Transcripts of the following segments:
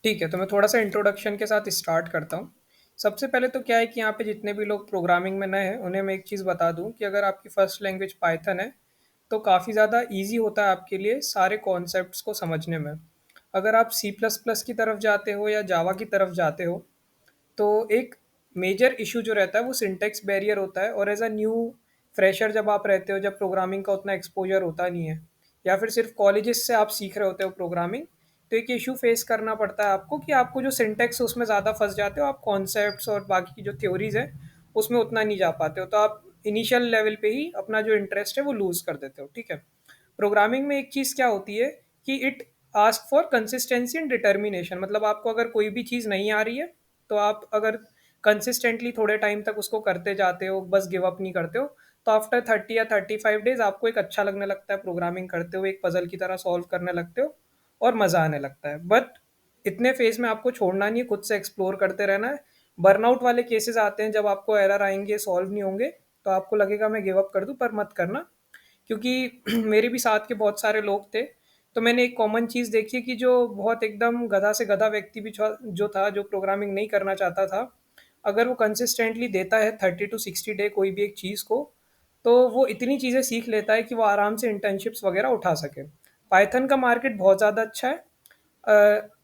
ठीक है, तो मैं थोड़ा-सा इंट्रोडक्शन के साथ स्टार्ट करता हूँ। सबसे पहले तो क्या है कि यहाँ पे जितने भी लोग प्रोग्रामिंग में नए हैं, उन्हें मैं एक चीज़ बता दूँ कि अगर आपकी फर्स्ट लैंग्वेज पाइथन है, तो काफ़ी ज़्यादा ईज़ी होता है आपके लिए सारे कॉन्सेप्ट्स को समझने में। अगर आप सी प्लस प्लस की तरफ जाते हो या जावा की तरफ जाते हो, तो एक मेजर इशू जो रहता है वो सिंटैक्स बैरियर होता है और एज़ अ न्यू फ्रेशर जब आप रहते हो, जब प्रोग्रामिंग का उतना एक्सपोज़र होता नहीं है या फिर सिर्फ कॉलेजेस से आप सीख रहे होते हो प्रोग्रामिंग, तो एक इशू फेस करना पड़ता है आपको कि आपको जो सिंटैक्स है उसमें ज़्यादा फँस जाते हो, आप कॉन्सेप्ट्स और बाकी की जो थ्योरीज़ हैं, उसमें उतना नहीं जा पाते हो। तो आप इनिशियल लेवल पे ही अपना जो इंटरेस्ट है वो लूज़ कर देते हो, ठीक है? प्रोग्रामिंग में एक चीज़ क्या होती है कि it ask for consistency and determination, मतलब आपको अगर कोई भी चीज़ नहीं आ रही है, तो आप अगर कंसिस्टेंटली थोड़े टाइम तक उसको करते जाते हो, बस गिव अप नहीं करते हो, तो आफ्टर 30 या 35 डेज आपको एक अच्छा लगने लगता है प्रोग्रामिंग करते हुए, एक पजल की तरह सॉल्व करने लगते हो और मज़ा आने लगता है। बट इतने फेज में आपको छोड़ना नहीं है, खुद से एक्सप्लोर करते रहना है। बर्नआउट वाले केसेस आते हैं जब आपको एरर आएंगे, सॉल्व नहीं होंगे, तो आपको लगेगा मैं गिव अप कर दूं, पर मत करना, क्योंकि मेरे भी साथ के बहुत सारे लोग थे। तो मैंने एक कॉमन चीज़ देखी कि जो बहुत एकदम गधा से गधा व्यक्ति भी जो था, जो प्रोग्रामिंग नहीं करना चाहता था, अगर वो कंसिस्टेंटली देता है 30 to 60 डे कोई भी एक चीज़ को, तो वो इतनी चीज़ें सीख लेता है कि वो आराम से इंटर्नशिप्स वगैरह उठा सके। पाइथन का मार्केट बहुत ज़्यादा अच्छा है।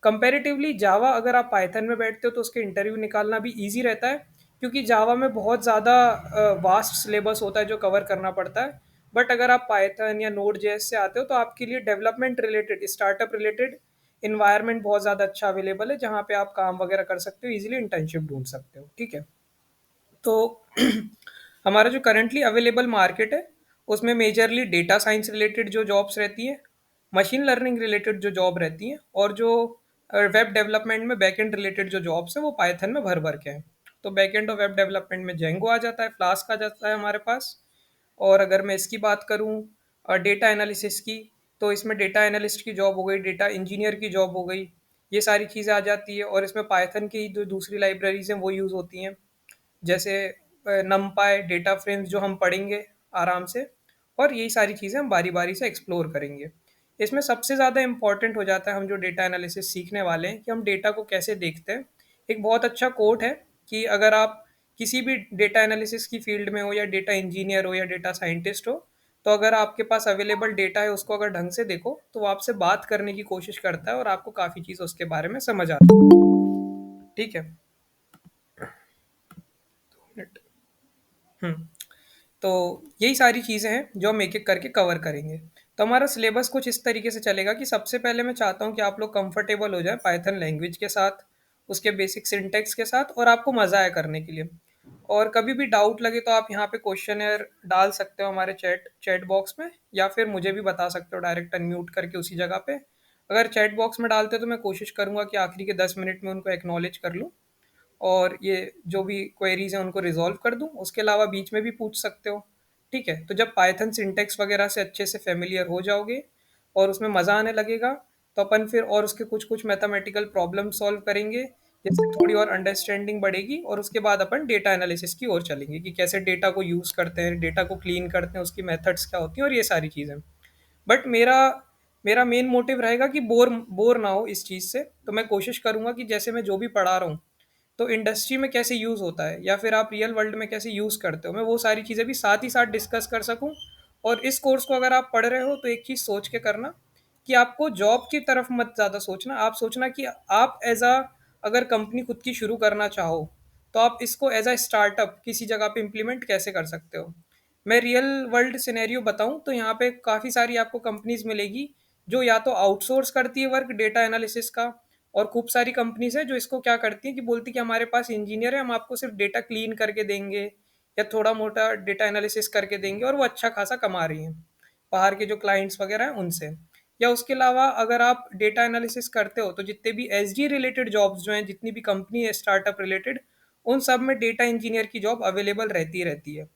कंपैरेटिवली जावा, अगर आप पाइथन में बैठते हो तो उसके इंटरव्यू निकालना भी ईज़ी रहता है, क्योंकि जावा में बहुत ज़्यादा वास्ट सिलेबस होता है जो कवर करना पड़ता है। बट अगर आप पाइथन या नोड जेएस से आते हो, तो आपके लिए development related, startup related environment बहुत ज़्यादा अच्छा अवेलेबल है, जहाँ पे आप काम वगैरह कर सकते हो, ईजिली इंटर्नशिप ढूंढ सकते हो, ठीक है? तो हमारा जो करंटली अवेलेबल मार्केट है, उसमें मेजरली डेटा साइंस रिलेटेड जो जॉब्स रहती हैं, मशीन लर्निंग रिलेटेड जो जॉब रहती हैं, और जो वेब डेवलपमेंट में बैकएंड रिलेटेड जो जॉब्स हैं वो पाइथन में भर भर के हैं। तो बैकएंड और वेब डेवलपमेंट में जेंगो आ जाता है, फ्लास्क आ जाता है हमारे पास। और अगर मैं इसकी बात करूँ डेटा एनालिसिस की, तो इसमें डेटा एनालिस्ट की जॉब हो गई, डेटा इंजीनियर की जॉब हो गई, ये सारी चीज़ें आ जाती है। और इसमें पाइथन की जो दूसरी लाइब्रेरीज हैं वो यूज़ होती हैं, जैसे नमपाई, डेटा फ्रेम्स, जो हम पढ़ेंगे आराम से, और यही सारी चीज़ें हम बारी बारी से एक्सप्लोर करेंगे। इसमें सबसे ज़्यादा इम्पॉर्टेंट हो जाता है, हम जो डेटा एनालिसिस सीखने वाले हैं, कि हम डेटा को कैसे देखते हैं। एक बहुत अच्छा कोट है कि अगर आप किसी भी डेटा एनालिसिस की फील्ड में हो, या डेटा इंजीनियर हो, या डेटा साइंटिस्ट हो, तो अगर आपके पास अवेलेबल डेटा है उसको अगर ढंग से देखो, तो वो आपसे बात करने की कोशिश करता है और आपको काफ़ी चीज़ उसके बारे में समझ आती है, ठीक है? हम्म तो यही सारी चीज़ें हैं जो हम एक-एक करके कवर करेंगे। तो हमारा सिलेबस कुछ इस तरीके से चलेगा कि सबसे पहले मैं चाहता हूँ कि आप लोग कंफर्टेबल हो जाएँ पाइथन लैंग्वेज के साथ, उसके बेसिक सिंटैक्स के साथ, और आपको मज़ा आए करने के लिए। और कभी भी डाउट लगे तो आप यहाँ पे क्वेश्चनेयर डाल सकते हो हमारे चैट चैट बॉक्स में, या फिर मुझे भी बता सकते हो डायरेक्ट अनम्यूट करके उसी जगह पे। अगर चैट बॉक्स में डालते हो तो मैं कोशिश करूँगा कि आखिरी के 10 मिनट में उनको एक्नॉलेज कर लूँ, और ये जो भी क्वेरीज हैं उनको रिजॉल्व कर दूँ। उसके अलावा बीच में भी पूछ सकते हो, ठीक है? तो जब पाइथन सिंटेक्स वगैरह से अच्छे से फेमिलियर हो जाओगे और उसमें मज़ा आने लगेगा, तो अपन फिर और उसके कुछ कुछ मैथमेटिकल प्रॉब्लम सॉल्व करेंगे, जिससे थोड़ी और अंडरस्टैंडिंग बढ़ेगी, और उसके बाद अपन डेटा एनालिसिस की ओर चलेंगे कि कैसे डेटा को यूज़ करते हैं, डेटा को क्लीन करते हैं, उसकी मेथड्स क्या होती हैं, और ये सारी चीज़ें। बट मेरा मेरा मेन मोटिव रहेगा कि बोर बोर ना हो इस चीज़ से। तो मैं कोशिश करूँगा कि जैसे मैं जो भी पढ़ा रहा हूँ, तो इंडस्ट्री में कैसे यूज़ होता है, या फिर आप रियल वर्ल्ड में कैसे यूज़ करते हो, मैं वो सारी चीज़ें भी साथ ही साथ डिस्कस कर सकूँ। और इस कोर्स को अगर आप पढ़ रहे हो, तो एक चीज़ सोच के करना कि आपको जॉब की तरफ मत ज़्यादा सोचना, आप सोचना कि आप एज अ, अगर कंपनी खुद की शुरू करना चाहो, तो आप इसको एज अ स्टार्टअप किसी जगह पे इम्प्लीमेंट कैसे कर सकते हो। मैं रियल वर्ल्ड सिनेरियो बताऊं तो यहाँ पे काफ़ी सारी आपको कंपनीज मिलेगी, जो या तो आउटसोर्स करती है वर्क डेटा एनालिसिस का, और खूब सारी कंपनीज है जो इसको क्या करती है कि बोलती है कि हमारे पास इंजीनियर है, हम आपको सिर्फ डेटा क्लीन करके देंगे या थोड़ा मोटा डेटा एनालिसिस करके देंगे, और वो अच्छा खासा कमा रही हैं बाहर के जो क्लाइंट्स वगैरह हैं उनसे। या उसके अलावा अगर आप डेटा एनालिसिस करते हो, तो जितने भी एस डी रिलेटेड जॉब्स जो हैं, जितनी भी कंपनी है स्टार्टअप रिलेटेड, उन सब में डेटा इंजीनियर की जॉब अवेलेबल रहती है।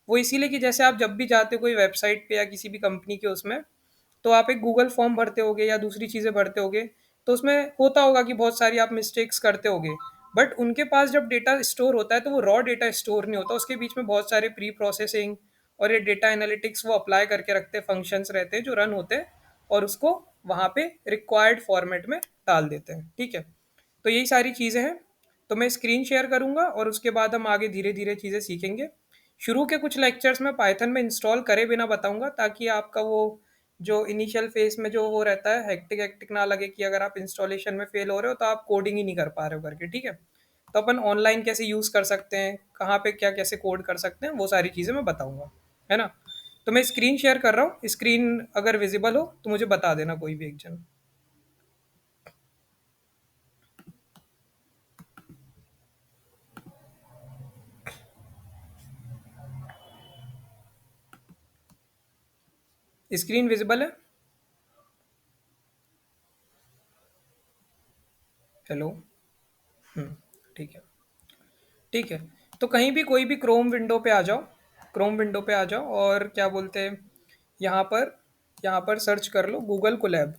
वो इसीलिए कि जैसे आप जब भी जाते हो कोई वेबसाइट पे या किसी भी कंपनी के उसमें, तो आप एक गूगल फॉर्म भरते होगे या दूसरी चीज़ें भरते होगे, तो उसमें होता होगा कि बहुत सारी आप मिस्टेक्स करते होगे। बट उनके पास जब डेटा स्टोर होता है, तो वो रॉ डेटा स्टोर नहीं होता, उसके बीच में बहुत सारे प्री प्रोसेसिंग और ये डेटा एनालिटिक्स वो अप्लाई करके रखते हैं, फंक्शंस रहते हैं जो रन होते हैं, और उसको वहाँ पे रिक्वायर्ड फॉर्मेट में डाल देते हैं, ठीक है? तो यही सारी चीज़ें हैं। तो मैं स्क्रीन शेयर करूँगा और उसके बाद हम आगे धीरे-धीरे चीज़ें सीखेंगे। शुरू के कुछ लेक्चर्स में पाइथन में इंस्टॉल करे बिना बताऊँगा, ताकि आपका वो जो इनिशियल फेज़ में जो वो रहता है हेक्टिक हेक्टिक ना लगे कि अगर आप इंस्टॉलेशन में फ़ेल हो रहे हो तो आप कोडिंग ही नहीं कर पा रहे हो करके, ठीक है? तो अपन ऑनलाइन कैसे यूज़ कर सकते हैं, कहाँ पे क्या कैसे कोड कर सकते हैं, वो सारी चीज़ें मैं बताऊँगा, है ना? तो मैं स्क्रीन शेयर कर रहा हूँ, स्क्रीन अगर विज़िबल हो तो मुझे बता देना कोई भी एक जन। स्क्रीन विज़िबल है? हेलो? हुँ, ठीक है। ठीक है। तो कहीं भी कोई भी क्रोम विंडो पे आ जाओ, क्रोम विंडो पे आ जाओ और क्या बोलते हैं, यहाँ पर यहाँ पर सर्च कर लो गूगल कोलैब।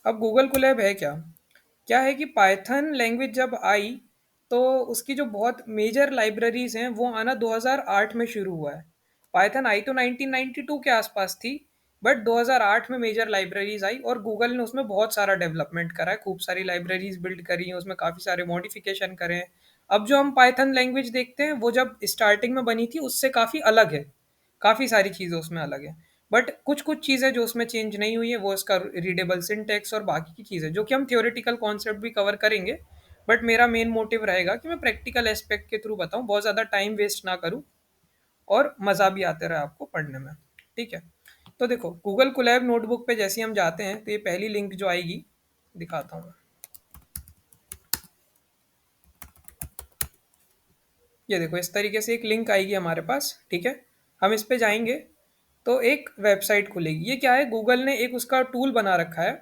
अब गूगल कोलैब है क्या? क्या है कि पाइथन लैंग्वेज जब आई, तो उसकी जो बहुत मेजर लाइब्रेरीज़ हैं, वो आना 2008 में शुरू हुआ है। पाइथन आई तो 1992 के आसपास थी, बट 2008 में मेजर लाइब्रेरीज़ आई और गूगल ने उसमें बहुत सारा डेवलपमेंट करा है, खूब सारी लाइब्रेरीज़ बिल्ड करी हैं, उसमें काफ़ी सारे मॉडिफिकेशन करे हैं। अब जो हम पाइथन लैंग्वेज देखते हैं, वो जब स्टार्टिंग में बनी थी, उससे काफ़ी अलग है। काफ़ी सारी चीज़ें उसमें अलग है। बट कुछ-कुछ चीज़ें जो उसमें चेंज नहीं हुई है, वो इसका रीडेबल सिंटैक्स और बाकी की चीज़ें, जो कि हम थ्योरेटिकल कॉन्सेप्ट भी कवर करेंगे। बट मेरा मेन मोटिव रहेगा कि मैं प्रैक्टिकल एस्पेक्ट के थ्रू बताऊँ, बहुत ज़्यादा टाइम वेस्ट ना करूँ और मज़ा भी आते रहे आपको पढ़ने में। ठीक है? तो देखो, गूगल कोलैब नोटबुक पे जैसे ही हम जाते हैं, तो ये पहली लिंक जो आएगी, दिखाता हूँ मैं। ये देखो, इस तरीके से एक लिंक आएगी हमारे पास, ठीक है? हम इस पे जाएँगे, तो एक वेबसाइट खुलेगी। ये क्या है, गूगल ने एक उसका टूल बना रखा है।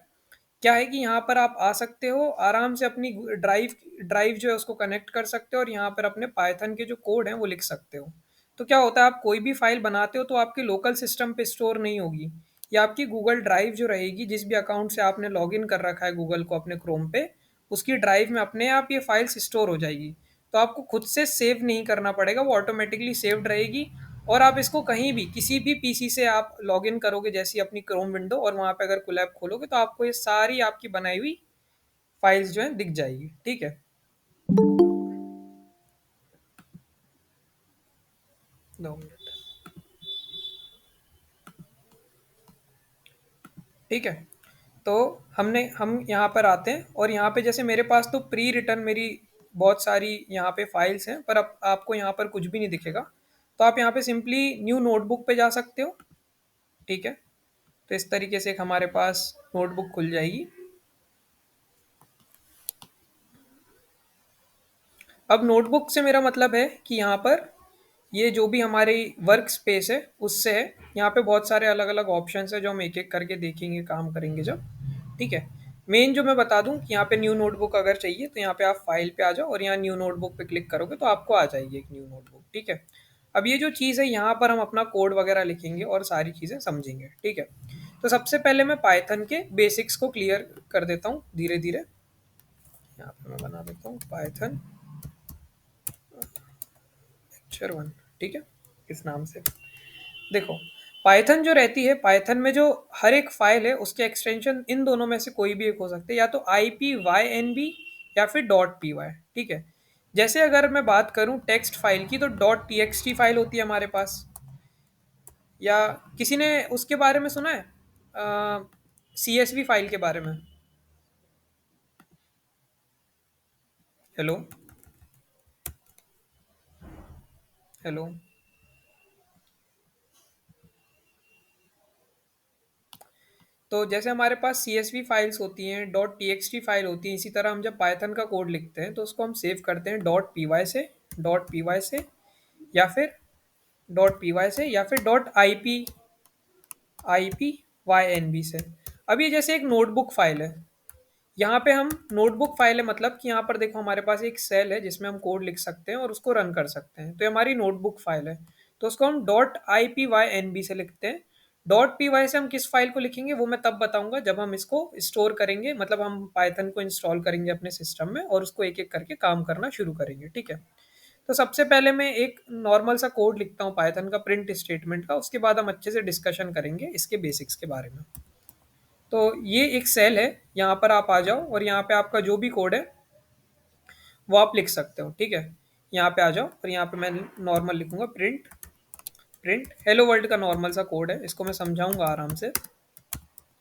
क्या है कि यहाँ पर आप आ सकते हो, आराम से अपनी ड्राइव ड्राइव जो है उसको कनेक्ट कर सकते हो और यहाँ पर अपने पाइथन के जो कोड हैं वो लिख सकते हो। तो क्या होता है, आप कोई भी फाइल बनाते हो तो आपके लोकल सिस्टम पे स्टोर नहीं होगी। ये आपकी गूगल ड्राइव जो रहेगी, जिस भी अकाउंट से आपने लॉगिन कर रखा है गूगल को अपने क्रोम पे, उसकी ड्राइव में अपने आप ये फाइल्स स्टोर हो जाएगी। तो आपको खुद से सेव नहीं करना पड़ेगा, वो ऑटोमेटिकली सेव्ड रहेगी। और आप इसको कहीं भी किसी भी पीसी से आप लॉगिन करोगे, जैसी अपनी क्रोम विंडो, और वहाँ पे अगर कोलैब खोलोगे तो आपको ये सारी आपकी बनाई हुई फाइल्स जो हैं दिख जाएगी, ठीक है? 2 मिनट। ठीक है। तो हम यहाँ पर आते हैं और यहाँ पे जैसे मेरे पास तो प्री रिटर्न मेरी बहुत सारी यहाँ पे फाइल्स हैं, पर अब आपको यहाँ पर कुछ भी नहीं दिखेगा। तो आप यहाँ पे सिंपली न्यू नोटबुक पे जा सकते हो, ठीक है? तो इस तरीके से एक हमारे पास नोटबुक खुल जाएगी। अब नोटबुक से मेरा मतलब है कि यहाँ पर ये जो भी हमारी वर्क स्पेस है उससे है। यहाँ पे बहुत सारे अलग अलग ऑप्शंस है जो हम एक एक करके देखेंगे, काम करेंगे जब, ठीक है? मेन जो मैं बता दूं कि यहाँ पे न्यू नोटबुक अगर चाहिए तो यहाँ पे आप फाइल पे आ जाओ और यहाँ न्यू नोटबुक पे क्लिक करोगे तो आपको आ जाएगी एक न्यू नोटबुक, ठीक है? अब ये जो चीज़ है, यहाँ पर हम अपना कोड वगैरह लिखेंगे और सारी चीज़ें समझेंगे, ठीक है? तो सबसे पहले मैं पाइथन के बेसिक्स को क्लियर कर देता हूँ धीरे धीरे। यहाँ पे मैं बना देता हूँ पाइथन लेक्चर 1, ठीक है? इस नाम से। देखो, पाइथन जो रहती है, पाइथन में जो हर एक फाइल है उसके एक्सटेंशन इन दोनों में से कोई भी एक हो सकते हैं, या तो IPYNB या फिर .py, ठीक है? जैसे अगर मैं बात करूं टेक्स्ट फाइल की, तो .txt फाइल होती है हमारे पास। या किसी ने उसके बारे में सुना है, CSV फाइल के बारे में? हेलो? हेलो? तो जैसे हमारे पास CSV फाइल्स होती हैं, .txt फाइल होती है, इसी तरह हम जब पाइथन का कोड लिखते हैं तो उसको हम सेव करते हैं .py से, या फिर .IPYNB से। अब ये जैसे एक नोटबुक फाइल है, यहाँ पे हम नोटबुक फाइल है, मतलब कि यहाँ पर देखो हमारे पास एक सेल है जिसमें हम कोड लिख सकते हैं और उसको रन कर सकते हैं, तो ये हमारी नोटबुक फाइल है। तो उसको हम .IPYNB से लिखते हैं। .py से हम किस फाइल को लिखेंगे वो मैं तब बताऊंगा जब हम इसको स्टोर करेंगे, मतलब हम पाइथन को इंस्टॉल करेंगे अपने सिस्टम में और उसको एक एक करके काम करना शुरू करेंगे, ठीक है? तो सबसे पहले मैं एक नॉर्मल सा कोड लिखता हूँ पाइथन का, प्रिंट स्टेटमेंट का, उसके बाद हम अच्छे से डिस्कशन करेंगे इसके बेसिक्स के बारे में। तो ये एक सेल है, यहाँ पर आप आ जाओ और यहाँ पे आपका जो भी कोड है वो आप लिख सकते हो, ठीक है। यहाँ पे आ जाओ और यहाँ पे मैं नॉर्मल लिखूंगा, प्रिंट प्रिंट हेलो वर्ल्ड का नॉर्मल सा कोड है, इसको मैं समझाऊंगा आराम से।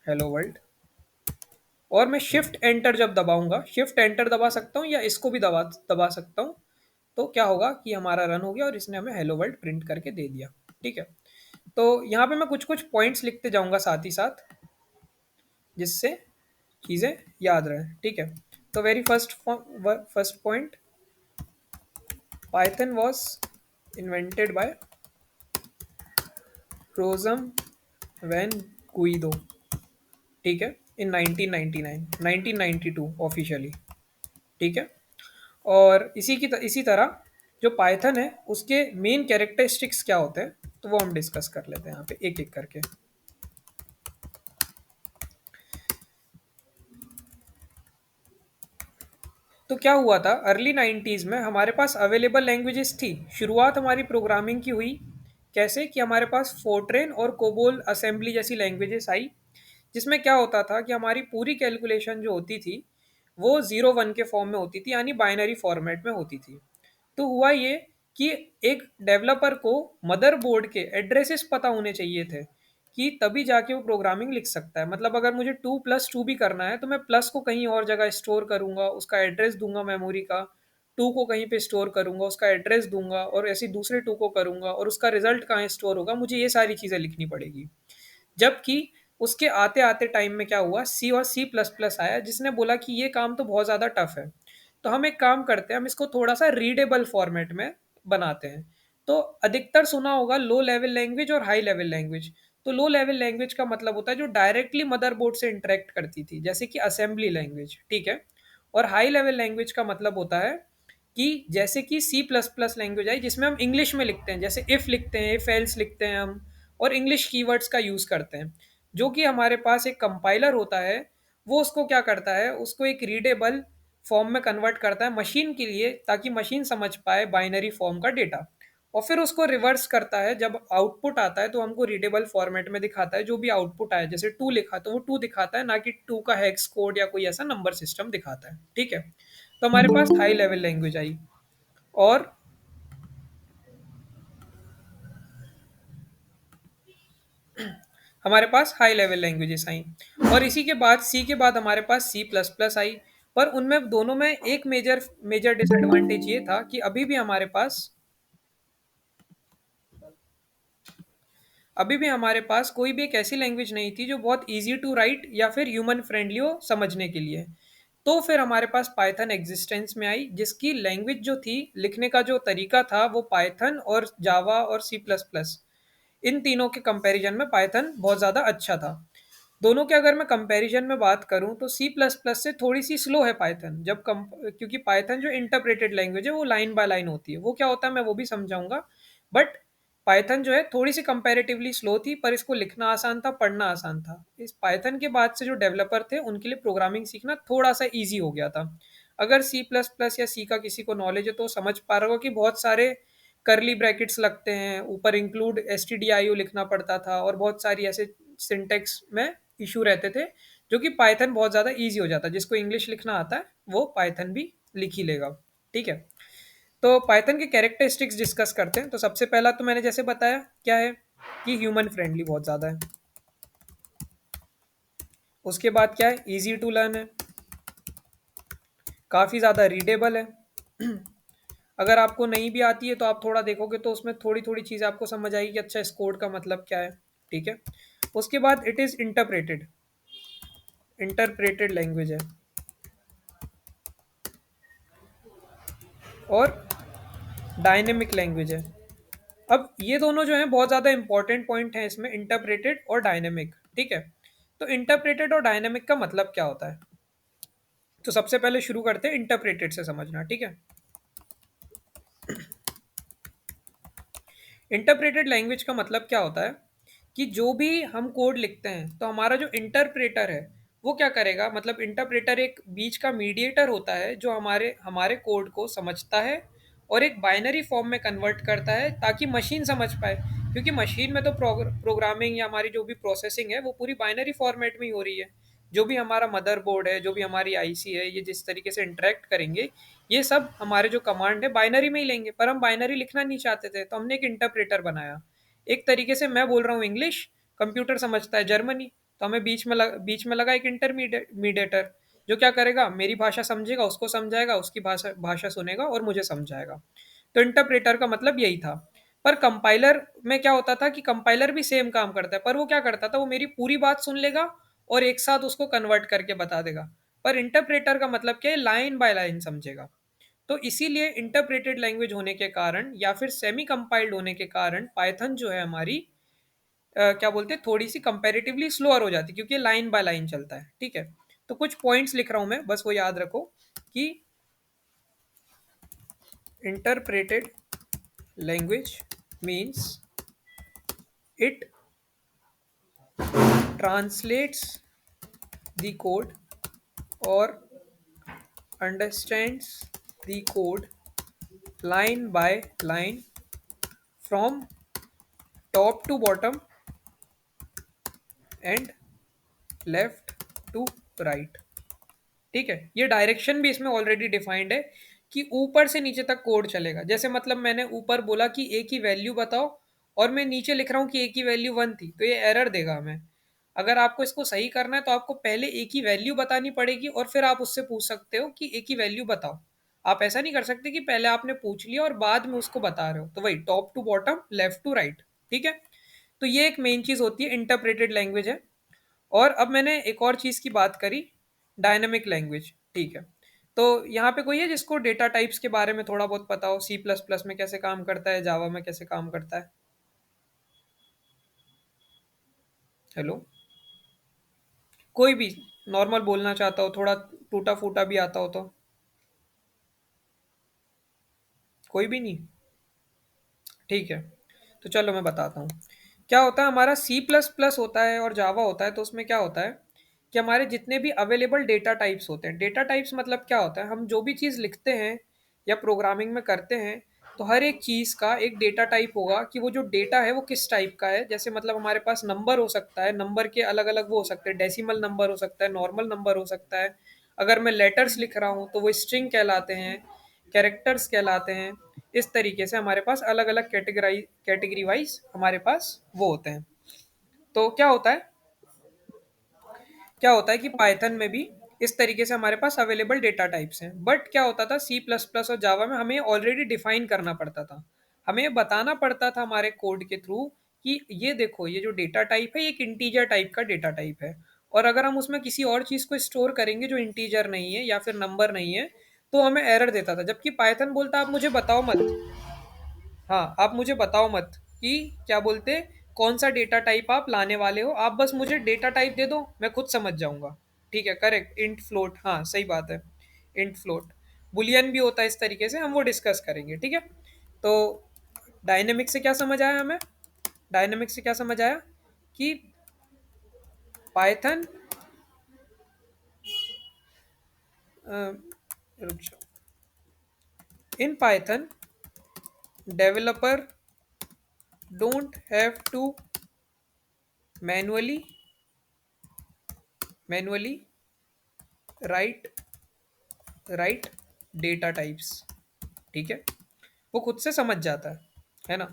हेलो वर्ल्ड, और मैं शिफ्ट एंटर जब दबाऊंगा, शिफ्ट एंटर दबा सकता हूँ या इसको भी दबा दबा सकता हूँ, तो क्या होगा कि हमारा रन हो गया और इसने हमें हेलो वर्ल्ड प्रिंट करके दे दिया, ठीक है। तो यहाँ पे मैं कुछ कुछ पॉइंट्स लिखते जाऊंगा साथ ही साथ, जिससे चीज़ें याद रहें, ठीक है। तो very first point, Python was invented by Rossum van Guido, ठीक है, इन 1999 1992 ऑफिशियली, ठीक है। और इसी तरह जो पाइथन है उसके मेन कैरेक्टरिस्टिक्स क्या होते हैं, तो वो हम डिस्कस कर लेते हैं यहाँ पे एक एक करके। तो क्या हुआ था, अर्ली 90s में हमारे पास अवेलेबल लैंग्वेजेस थी। शुरुआत हमारी प्रोग्रामिंग की हुई कैसे, कि हमारे पास फोर्ट्रेन और कोबोल असेंबली जैसी लैंग्वेजेस आई, जिसमें क्या होता था कि हमारी पूरी कैलकुलेशन जो होती थी वो 0 1 के फॉर्म में होती थी, यानी बाइनरी फॉर्मेट में होती थी। तो हुआ ये कि एक डेवलपर को मदरबोर्ड के एड्रेसेस पता होने चाहिए थे, कि तभी जाके वो प्रोग्रामिंग लिख सकता है। मतलब अगर मुझे 2+2 भी करना है तो मैं प्लस को कहीं और जगह स्टोर करूंगा, उसका एड्रेस दूंगा मेमोरी का, टू को कहीं पे स्टोर करूंगा, उसका एड्रेस दूंगा, और ऐसे दूसरे टू को करूंगा, और उसका रिजल्ट कहाँ स्टोर होगा, मुझे ये सारी चीज़ें लिखनी पड़ेगी। जबकि उसके आते आते टाइम में क्या हुआ, सी और सी प्लस प्लस आया, जिसने बोला कि ये काम तो बहुत ज़्यादा टफ है, तो हम एक काम करते हैं, हम इसको थोड़ा सा रीडेबल फॉर्मेट में बनाते हैं। तो अधिकतर सुना होगा लो लेवल लैंग्वेज और हाई लेवल लैंग्वेज। तो लो लेवल लैंग्वेज का मतलब होता है जो डायरेक्टली मदरबोर्ड से इंटरेक्ट करती थी, जैसे कि असेंबली लैंग्वेज, ठीक है। और हाई लेवल लैंग्वेज का मतलब होता है कि जैसे कि सी प्लस प्लस लैंग्वेज आई, जिसमें हम इंग्लिश में लिखते हैं, जैसे इफ लिखते हैं, इफ एल्स लिखते हैं हम, और इंग्लिश कीवर्ड्स का यूज़ करते हैं। जो कि हमारे पास एक कंपाइलर होता है, वो उसको क्या करता है, उसको एक रीडेबल फॉर्म में कन्वर्ट करता है मशीन के लिए, ताकि मशीन समझ पाए बाइनरी फॉर्म का डेटा, और फिर उसको रिवर्स करता है। जब आउटपुट आता है तो हमको रीडेबल फॉर्मेट में दिखाता है, जो भी आउटपुट आया, जैसे टू लिखा तो वो टू दिखाता है, ना कि टू का हेक्स कोड या कोई ऐसा नंबर सिस्टम दिखाता है, ठीक है। तो हमारे पास हाई लेवल लैंग्वेज आई, और हमारे पास हाई लेवल लैंग्वेजेस आई, और इसी के बाद सी के बाद हमारे पास सी प्लस प्लस आई। पर उनमें दोनों में एक मेजर मेजर डिसएडवांटेज ये था कि अभी भी हमारे पास कोई भी एक ऐसी लैंग्वेज नहीं थी जो बहुत इजी टू राइट या फिर ह्यूमन फ्रेंडली हो समझने के लिए। तो फिर हमारे पास पाइथन एग्जिस्टेंस में आई, जिसकी लैंग्वेज जो थी, लिखने का जो तरीका था, वो पाइथन और जावा और सी प्लस प्लस, इन तीनों के कंपैरिजन में पाइथन बहुत ज़्यादा अच्छा था। दोनों के अगर मैं कंपैरिजन में बात करूं तो सी प्लस प्लस से थोड़ी सी स्लो है पाइथन, क्योंकि पाइथन जो इंटरप्रेटेड लैंग्वेज है वो लाइन बाय लाइन होती है। वो क्या होता है मैं वो भी समझाऊंगा, बट पाइथन जो है थोड़ी सी कंपैरेटिवली स्लो थी, पर इसको लिखना आसान था, पढ़ना आसान था। इस पाइथन के बाद से जो डेवलपर थे उनके लिए प्रोग्रामिंग सीखना थोड़ा सा ईजी हो गया था। अगर सी प्लस प्लस या सी का किसी को नॉलेज है तो समझ पा रहा होगा कि बहुत सारे करली ब्रैकेट्स लगते हैं, ऊपर include S T D I O लिखना पड़ता था, और बहुत सारी ऐसे सिंटेक्स में इशू रहते थे, जो कि पाइथन बहुत ज़्यादा ईजी हो जाता है। जिसको इंग्लिश लिखना आता है वो पाइथन भी लिख ही लेगा, ठीक है। तो पाइथन के कैरेक्टरिस्टिक्स डिस्कस करते हैं। तो सबसे पहला तो मैंने जैसे बताया क्या है, कि ह्यूमन फ्रेंडली बहुत ज़्यादा है। उसके बाद क्या है, ईजी टू लर्न है, काफ़ी ज़्यादा रीडेबल है। अगर आपको नहीं भी आती है तो आप थोड़ा देखोगे तो उसमें थोड़ी थोड़ी चीज़ आपको समझ आएगी कि अच्छा इस कोड का मतलब क्या है, ठीक है। उसके बाद इट इज़ इंटरप्रेटेड लैंग्वेज है, और डायनेमिक लैंग्वेज है। अब ये दोनों जो हैं बहुत ज़्यादा इंपॉर्टेंट पॉइंट हैं इसमें, इंटरप्रेटेड और डायनेमिक, ठीक है। तो इंटरप्रेटेड और डायनेमिक का मतलब क्या होता है, तो सबसे पहले शुरू करते हैं इंटरप्रेटेड से समझना, ठीक है। इंटरप्रेटेड लैंग्वेज का मतलब क्या होता है, कि जो भी हम कोड लिखते हैं तो हमारा जो इंटरप्रेटर है वो क्या करेगा, मतलब इंटरप्रेटर एक बीच का मीडिएटर होता है, जो हमारे हमारे कोड को समझता है और एक बाइनरी फॉर्म में कन्वर्ट करता है, ताकि मशीन समझ पाए क्योंकि मशीन में तो प्रोग्रामिंग या हमारी जो भी प्रोसेसिंग है वो पूरी बाइनरी फॉर्मेट में ही हो रही है। जो भी हमारा मदरबोर्ड है, जो भी हमारी आईसी है, ये जिस तरीके से इंटरेक्ट करेंगे, ये सब हमारे जो कमांड है बाइनरी में ही लेंगे। पर हम बाइनरी लिखना नहीं चाहते थे, तो हमने एक इंटरप्रेटर बनाया। एक तरीके से मैं बोल रहा हूँ इंग्लिश, कंप्यूटर समझता है जर्मनी, तो हमें बीच में लगा एक इंटरमीडिएटर, जो क्या करेगा, मेरी भाषा समझेगा, उसको समझाएगा, उसकी भाषा भाषा सुनेगा और मुझे समझाएगा। तो इंटरप्रेटर का मतलब यही था। पर कंपाइलर में क्या होता था कि कंपाइलर भी सेम काम करता है, पर वो क्या करता था, वो मेरी पूरी बात सुन लेगा और एक साथ उसको कन्वर्ट करके बता देगा। पर इंटरप्रेटर का मतलब क्या है, लाइन बाय लाइन समझेगा। तो इसीलिए इंटरप्रेटेड लैंग्वेज होने के कारण या फिर सेमी कंपाइल्ड होने के कारण पाइथन जो है हमारी क्या बोलते हैं, थोड़ी सी कंपैरेटिवली स्लोअर हो जाती है, क्योंकि लाइन बाय लाइन चलता है। ठीक है, तो कुछ पॉइंट्स लिख रहा हूं मैं, बस वो याद रखो कि interpreted language means it translates the code or understands the code line by line from top to bottom and left to right। ठीक है, ये डायरेक्शन भी इसमें ऑलरेडी डिफाइंड है कि ऊपर से नीचे तक कोड चलेगा। जैसे मतलब मैंने ऊपर बोला कि ए की वैल्यू बताओ, और मैं नीचे लिख रहा हूँ कि ए की वैल्यू 1 थी, तो ये एरर देगा हमें। अगर आपको इसको सही करना है तो आपको पहले ए की वैल्यू बतानी पड़ेगी और फिर आप उससे पूछ सकते हो कि ए की वैल्यू बताओ। आप ऐसा नहीं कर सकते कि पहले आपने पूछ लिया और बाद में उसको बता रहे हो। तो वही top to bottom, left to right. ठीक है, तो ये एक मेन चीज होती है, इंटरप्रेटेड लैंग्वेज है। और अब मैंने एक और चीज़ की बात करी, डायनेमिक लैंग्वेज। ठीक है, तो यहाँ पे कोई है जिसको डेटा टाइप्स के बारे में थोड़ा बहुत पता हो, सी प्लस प्लस में कैसे काम करता है, जावा में कैसे काम करता है? हेलो, कोई भी नॉर्मल बोलना चाहता हो, थोड़ा टूटा फूटा भी आता हो तो? कोई भी नहीं? ठीक है, तो चलो मैं बताता हूँ। क्या होता है, हमारा सी प्लस प्लस होता है और जावा होता है, तो उसमें क्या होता है कि हमारे जितने भी अवेलेबल डेटा टाइप्स होते हैं, डेटा टाइप्स मतलब क्या होता है, हम जो भी चीज़ लिखते हैं या प्रोग्रामिंग में करते हैं, तो हर एक चीज़ का एक डेटा टाइप होगा कि वो जो डेटा है वो किस टाइप का है। जैसे मतलब हमारे पास नंबर हो सकता है, नंबर के अलग अलग वो हो सकते हैं, डेसिमल नंबर हो सकता है, नॉर्मल नंबर हो सकता है। अगर मैं लेटर्स लिख रहा हूँ तो वो स्ट्रिंग कहलाते हैं, कैरेक्टर्स कहलाते हैं। इस तरीके से हमारे पास अलग अलग कैटेगरी वाइज हमारे पास वो होते हैं। तो क्या होता है कि पाइथन में भी इस तरीके से हमारे पास अवेलेबल डेटा टाइप्स हैं। बट क्या होता था, सी प्लस प्लस और जावा में हमें ऑलरेडी डिफाइन करना पड़ता था। हमें बताना पड़ता था हमारे कोड के थ्रू कि ये देखो, ये जो डेटा टाइप है ये एक इंटीजर टाइप का डेटा टाइप है, और अगर हम उसमें किसी और चीज़ को स्टोर करेंगे जो इंटीजर नहीं है या फिर नंबर नहीं है, तो हमें एरर देता था। जबकि पाइथन बोलता आप मुझे बताओ मत, हाँ, आप मुझे बताओ मत कि क्या बोलते, कौन सा डेटा टाइप आप लाने वाले हो, आप बस मुझे डेटा टाइप दे दो, मैं खुद समझ जाऊंगा। ठीक है, करेक्ट, इंट फ्लोट, हाँ सही बात है, इंट फ्लोट। बुलियन भी होता है इस तरीके से, हम वो डिस्कस करेंगे। ठीक है, तो डायनेमिक से क्या समझ आया हमें? डायनेमिक से क्या समझ आया कि पाइथन, रुक जाओ, in Python developer don't have to manually manually write write data types. ठीक है, वो खुद से समझ जाता है ना।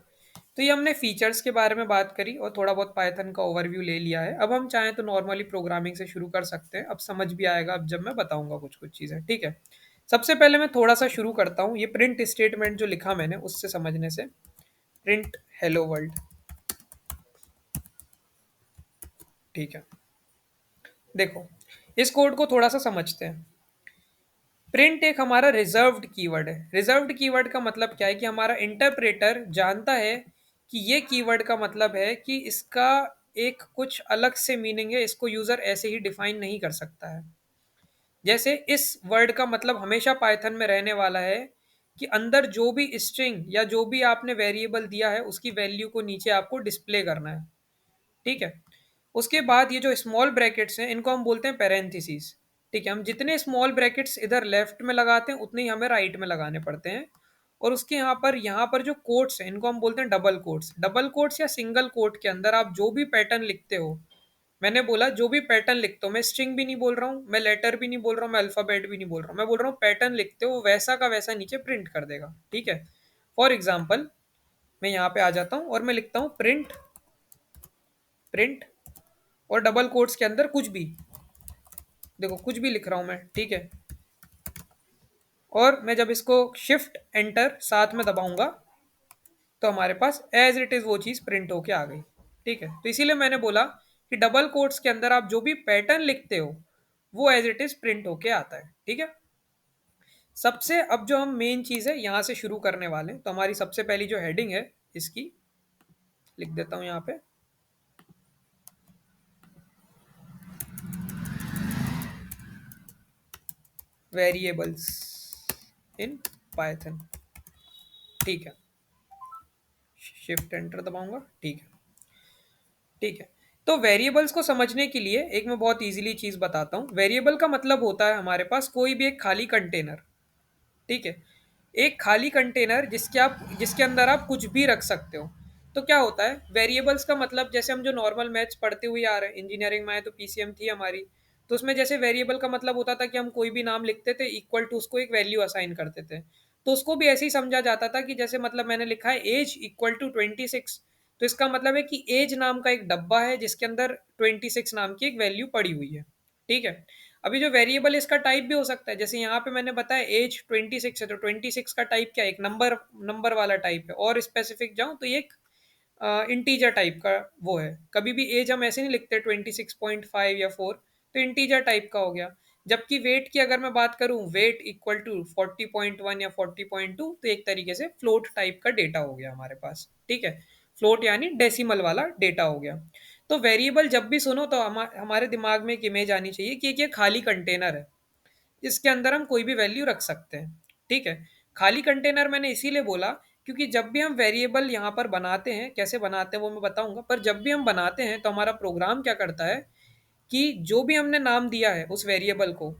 तो ये हमने फीचर्स के बारे में बात करी और थोड़ा बहुत पाइथन का ओवरव्यू ले लिया है। अब हम चाहें तो नॉर्मली प्रोग्रामिंग से शुरू कर सकते हैं, अब समझ भी आएगा अब जब मैं बताऊंगा कुछ कुछ चीज़ें। ठीक है, सबसे पहले मैं थोड़ा सा शुरू करता हूँ ये प्रिंट स्टेटमेंट जो लिखा मैंने उससे समझने से। Print hello world. ठीक है, देखो, इस कोड को थोड़ा सा समझते हैं। प्रिंट एक हमारा रिजर्व्ड कीवर्ड है। रिजर्व्ड कीवर्ड का मतलब क्या है कि हमारा इंटरप्रेटर जानता है कि ये कीवर्ड का मतलब है कि इसका एक कुछ अलग से मीनिंग है, इसको यूजर ऐसे ही डिफाइन नहीं कर सकता है। जैसे इस वर्ड का मतलब हमेशा पाइथन में रहने वाला है कि अंदर जो भी स्ट्रिंग या जो भी आपने वेरिएबल दिया है उसकी वैल्यू को नीचे आपको डिस्प्ले करना है। ठीक है, उसके बाद ये जो स्मॉल ब्रैकेट्स हैं इनको हम बोलते हैं पैरेंथेसिस। ठीक है, हम जितने स्मॉल ब्रैकेट्स इधर लेफ्ट में लगाते हैं उतने ही हमें राइट में लगाने पड़ते हैं। और उसके यहाँ पर जो कोट्स हैं इनको हम बोलते हैं डबल कोट्स। डबल कोट्स या सिंगल कोट के अंदर आप जो भी पैटर्न लिखते हो, मैंने बोला जो भी पैटर्न लिखते हो, मैं स्ट्रिंग भी नहीं बोल रहा हूँ, मैं लेटर भी नहीं बोल रहा हूँ, मैं अल्फाबेट भी नहीं बोल रहा हूँ, मैं बोल रहा हूँ पैटर्न लिखते हो वैसा का वैसा नीचे प्रिंट कर देगा। ठीक है। फॉर एग्जाम्पल मैं यहाँ पे आ जाता हूँ और मैं लिखता हूँ प्रिंट, प्रिंट और डबल कोट्स के अंदर कुछ भी, देखो कुछ भी लिख रहा हूँ मैं। ठीक है। और मैं जब इसको शिफ्ट एंटर साथ में दबाऊंगा तो हमारे पास एज इट इज वो चीज प्रिंट होके आ गई। ठीक है। तो इसीलिए मैंने बोला कि डबल कोट्स के अंदर आप जो भी पैटर्न लिखते हो वो एज इट इज प्रिंट होके आता है। ठीक है। सबसे अब जो हम मेन चीज है यहां से शुरू करने वाले हैं, तो हमारी सबसे पहली जो हेडिंग है इसकी लिख देता हूं यहाँ पे, वेरिएबल्स इन पाइथन। ठीक है। शिफ्ट एंटर दबाऊंगा। ठीक है। ठीक है। तो वेरिएबल्स को समझने के लिए एक मैं बहुत इजीली चीज बताता हूँ। वेरिएबल का मतलब होता है हमारे पास कोई भी एक खाली कंटेनर। ठीक है। एक खाली कंटेनर जिसके अंदर आप कुछ भी रख सकते हो। तो क्या होता है वेरिएबल्स का मतलब, जैसे हम जो नॉर्मल मैथ्स पढ़ते हुए आ रहे हैं, इंजीनियरिंग में आए तो पीसीएम थी हमारी, तो उसमें जैसे वेरिएबल का मतलब होता था कि हम कोई भी नाम लिखते थे इक्वल टू उसको एक वैल्यू असाइन करते थे। तो उसको भी ऐसे ही समझा जाता था कि जैसे मतलब मैंने लिखा है एज इक्वल टू 26, तो इसका मतलब है कि एज नाम का एक डब्बा है जिसके अंदर 26 नाम की एक वैल्यू पड़ी हुई है। ठीक है। अभी जो वेरिएबल इसका टाइप भी हो सकता है, जैसे यहाँ पे मैंने बताया एज 26 है, तो 26 का टाइप क्या है, एक नंबर नंबर वाला टाइप है। और स्पेसिफिक जाऊँ तो ये एक इंटीजर टाइप का वो है। कभी भी एज हम ऐसे नहीं लिखते 26.5 या 4, तो इंटीजर टाइप का हो गया। जबकि वेट की अगर मैं बात करूं, वेट इक्वल टू 40.1 या 40.2, तो एक तरीके से फ्लोट टाइप का डेटा हो गया हमारे पास। ठीक है। फ्लोट यानी डेसिमल वाला डेटा हो गया। तो वेरिएबल जब भी सुनो तो हमारे दिमाग में एक इमेज आनी चाहिए कि ये खाली कंटेनर है, इसके अंदर हम कोई भी वैल्यू रख सकते हैं। ठीक है। खाली कंटेनर मैंने इसीलिए बोला क्योंकि जब भी हम वेरिएबल यहाँ पर बनाते हैं, कैसे बनाते हैं वो मैं बताऊंगा, पर जब भी हम बनाते हैं तो हमारा प्रोग्राम क्या करता है कि जो भी हमने नाम दिया है उस वेरिएबल को,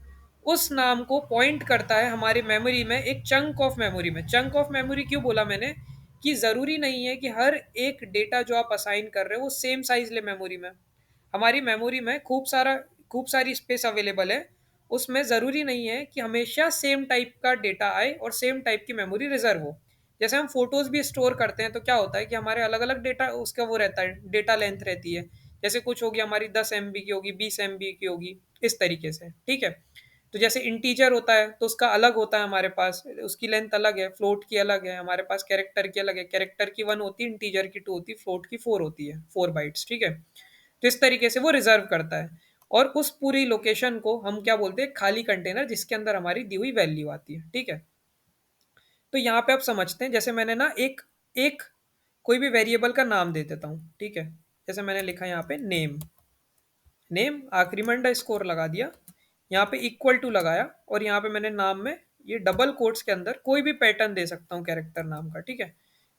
उस नाम को पॉइंट करता है हमारी मेमोरी में, एक चंक ऑफ मेमोरी में। चंक ऑफ मेमोरी क्यों बोला मैंने, कि ज़रूरी नहीं है कि हर एक डेटा जो आप असाइन कर रहे हो वो सेम साइज ले मेमोरी में। हमारी मेमोरी में खूब सारी स्पेस अवेलेबल है। उसमें ज़रूरी नहीं है कि हमेशा सेम टाइप का डेटा आए और सेम टाइप की मेमोरी रिजर्व हो। जैसे हम फोटोज़ भी स्टोर करते हैं तो क्या होता है कि हमारे अलग अलग डेटा उसका वो रहता है, डेटा लेंथ रहती है। जैसे कुछ होगी हमारी 10 MB की होगी, 20 MB की होगी, इस तरीके से। ठीक है। तो जैसे इंटीजर होता है तो उसका अलग होता है हमारे पास, उसकी लेंथ अलग है, फ्लोट की अलग है, हमारे पास कैरेक्टर की अलग है। कैरेक्टर की 1 होती है, इंटीजर की 2 होती है, फ्लोट की 4 होती है, 4 बाइट्स। ठीक है। तो इस तरीके से वो रिजर्व करता है। और उस पूरी लोकेशन को हम क्या बोलते हैं, खाली कंटेनर जिसके अंदर हमारी दी हुई वैल्यू आती है। ठीक है। तो यहाँ पे आप समझते हैं, जैसे मैंने ना एक एक कोई भी वेरिएबल का नाम दे देता हूँ। ठीक है। जैसे मैंने लिखा यहाँ पे नेम, नेम आखिरी में अंडर स्कोर लगा दिया, यहाँ पे इक्वल टू लगाया, और यहाँ पे मैंने नाम में ये डबल कोट्स के अंदर कोई भी पैटर्न दे सकता हूँ कैरेक्टर नाम का। ठीक है।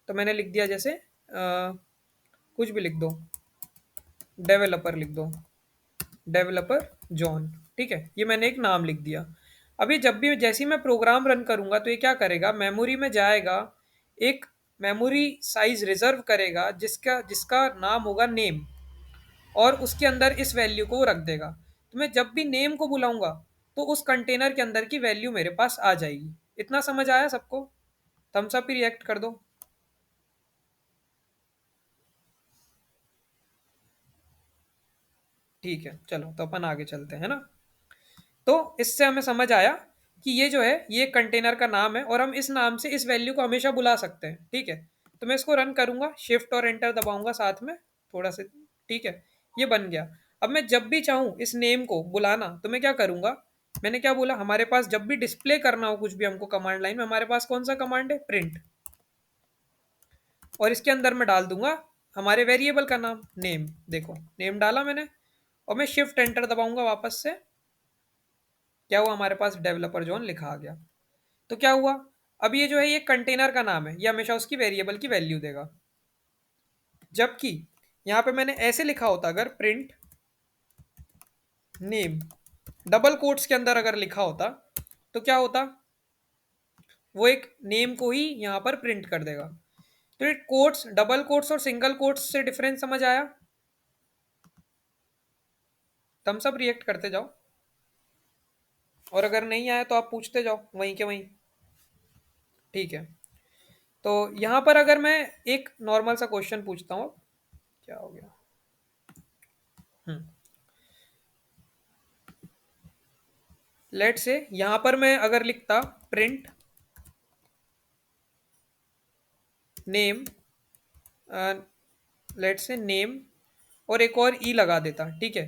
तो मैंने लिख दिया जैसे कुछ भी लिख दो, डेवलपर लिख दो, डेवलपर जॉन। ठीक है। ये मैंने एक नाम लिख दिया। अभी जब भी जैसे ही मैं प्रोग्राम रन करूंगा तो ये क्या करेगा, मेमोरी में जाएगा, एक मेमोरी साइज रिजर्व करेगा जिसका जिसका नाम होगा नेम, और उसके अंदर इस वैल्यू को वो रख देगा। तो मैं जब भी नेम को बुलाऊंगा तो उस कंटेनर के अंदर की वैल्यू मेरे पास आ जाएगी। इतना समझ आया सबको? थम्स अप ही रिएक्ट कर दो। ठीक है, चलो तो अपन आगे चलते हैं ना। तो इससे हमें समझ आया कि ये जो है ये कंटेनर का नाम है और हम इस नाम से इस वैल्यू को हमेशा बुला सकते हैं। ठीक है। तो मैं इसको रन करूंगा, शिफ्ट और एंटर दबाऊंगा साथ में थोड़ा सा। ठीक है। ये बन गया। अब मैं जब भी चाहूँ इस नेम को बुलाना तो मैं क्या करूंगा, मैंने क्या बोला, हमारे पास जब भी डिस्प्ले करना हो कुछ भी हमको कमांड लाइन में, हमारे पास कौन सा कमांड है, प्रिंट। और इसके अंदर मैं डाल दूंगा हमारे वेरिएबल का नाम नेम। देखो नेम डाला मैंने, और मैं शिफ्ट एंटर दबाऊंगा वापस से, क्या हुआ, हमारे पास डेवलपर जोन लिखा आ गया। तो क्या हुआ, अब ये जो है ये कंटेनर का नाम है, ये हमेशा उसकी वेरिएबल की वैल्यू देगा। जबकि यहां पे मैंने ऐसे लिखा होता, अगर प्रिंट नेम डबल कोट्स के अंदर अगर लिखा होता तो क्या होता, वो एक नेम को ही यहाँ पर प्रिंट कर देगा। तो ये कोट्स, डबल कोट्स और सिंगल कोट्स से डिफरेंस समझ आया? तुम सब रिएक्ट करते जाओ, और अगर नहीं आया तो आप पूछते जाओ वहीं के वहीं। ठीक है। तो यहाँ पर अगर मैं एक नॉर्मल सा क्वेश्चन पूछता हूँ, क्या हो गया? हम्म लेट से यहाँ पर मैं अगर लिखता प्रिंट नेम, लेट से नेम, और एक और ई लगा देता, ठीक है।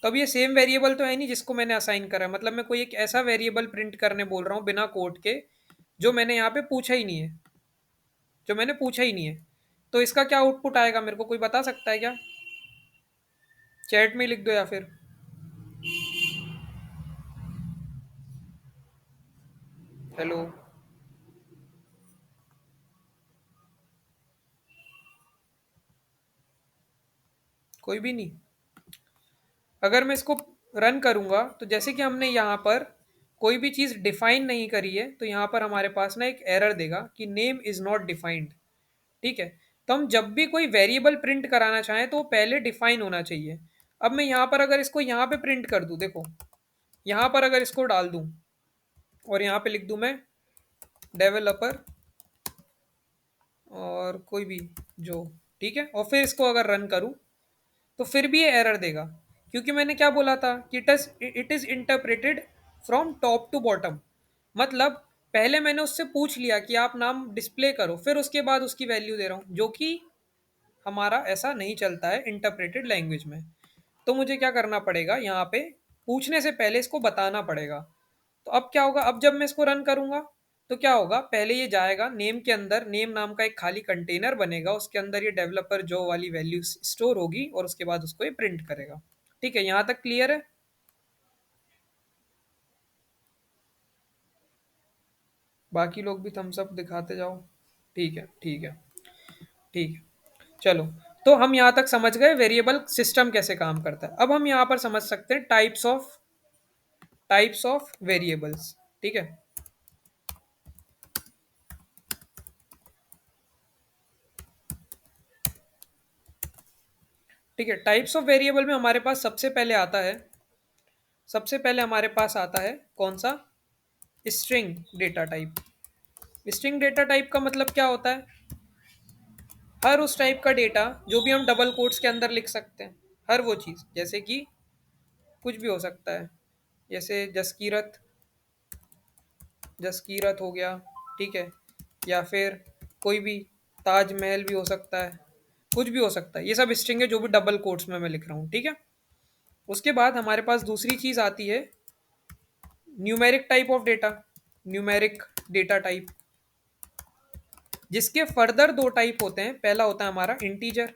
तो अब ये सेम वेरिएबल तो है नहीं जिसको मैंने असाइन करा है, मतलब मैं कोई एक ऐसा वेरिएबल प्रिंट करने बोल रहा हूँ बिना कोड के, जो मैंने यहाँ पे पूछा ही नहीं है, जो मैंने पूछा ही नहीं है। तो इसका क्या आउटपुट आएगा, मेरे को कोई बता सकता है क्या? चैट में लिख दो या फिर हेलो। कोई भी नहीं? अगर मैं इसको रन करूंगा तो जैसे कि हमने यहाँ पर कोई भी चीज़ डिफाइन नहीं करी है, तो यहाँ पर हमारे पास ना एक एरर देगा कि नेम इज नॉट डिफाइंड। ठीक है। तो हम जब भी कोई वेरिएबल प्रिंट कराना चाहें तो वो पहले डिफाइन होना चाहिए। अब मैं यहाँ पर अगर इसको यहाँ पे प्रिंट कर दूँ, देखो यहाँ पर अगर इसको डाल दूँ और यहाँ पे लिख दूँ मैं डेवलपर और कोई भी जो, ठीक है, और फिर इसको अगर रन करूँ तो फिर भी ये एरर देगा, क्योंकि मैंने क्या बोला था कि it is interpreted from top to bottom. मतलब पहले मैंने उससे पूछ लिया कि आप नाम डिस्प्ले करो, फिर उसके बाद उसकी वैल्यू दे रहा हूँ, जो कि हमारा ऐसा नहीं चलता है इंटरप्रेटेड लैंग्वेज में। तो मुझे क्या करना पड़ेगा, यहाँ पे पूछने से पहले इसको बताना पड़ेगा। तो अब क्या होगा, अब जब मैं इसको रन करूंगा तो क्या होगा, पहले ये जाएगा नेम के अंदर, नेम नाम का एक खाली कंटेनर बनेगा, उसके अंदर ये डेवलपर जो वाली वैल्यू स्टोर होगी और उसके बाद उसको ये प्रिंट करेगा। ठीक है, यहाँ तक क्लियर है? बाकी लोग भी थम्स अप दिखाते जाओ। ठीक है, ठीक है, ठीक है। चलो, तो हम यहाँ तक समझ गए वेरिएबल सिस्टम कैसे काम करता है। अब हम यहाँ पर समझ सकते हैं टाइप्स ऑफ वेरिएबल्स। ठीक है। ठीक है, टाइप्स ऑफ वेरिएबल में हमारे पास सबसे पहले हमारे पास आता है कौन सा? String data type. String data type का मतलब क्या होता है? हर उस टाइप का डेटा जो भी हम डबल कोट्स के अंदर लिख सकते हैं, हर वो चीज़, जैसे कि कुछ भी हो सकता है, जैसे जसकीरत, जसकीरत हो गया, ठीक है, या फिर कोई भी ताजमहल भी हो सकता है, कुछ भी हो सकता है, ये सब स्ट्रिंग है जो भी डबल कोट्स में मैं लिख रहा हूँ। ठीक है। उसके बाद हमारे पास दूसरी चीज़ आती है numeric type of data. Numeric data type, जिसके फर्दर दो टाइप होते हैं। पहला होता है हमारा इंटीजर,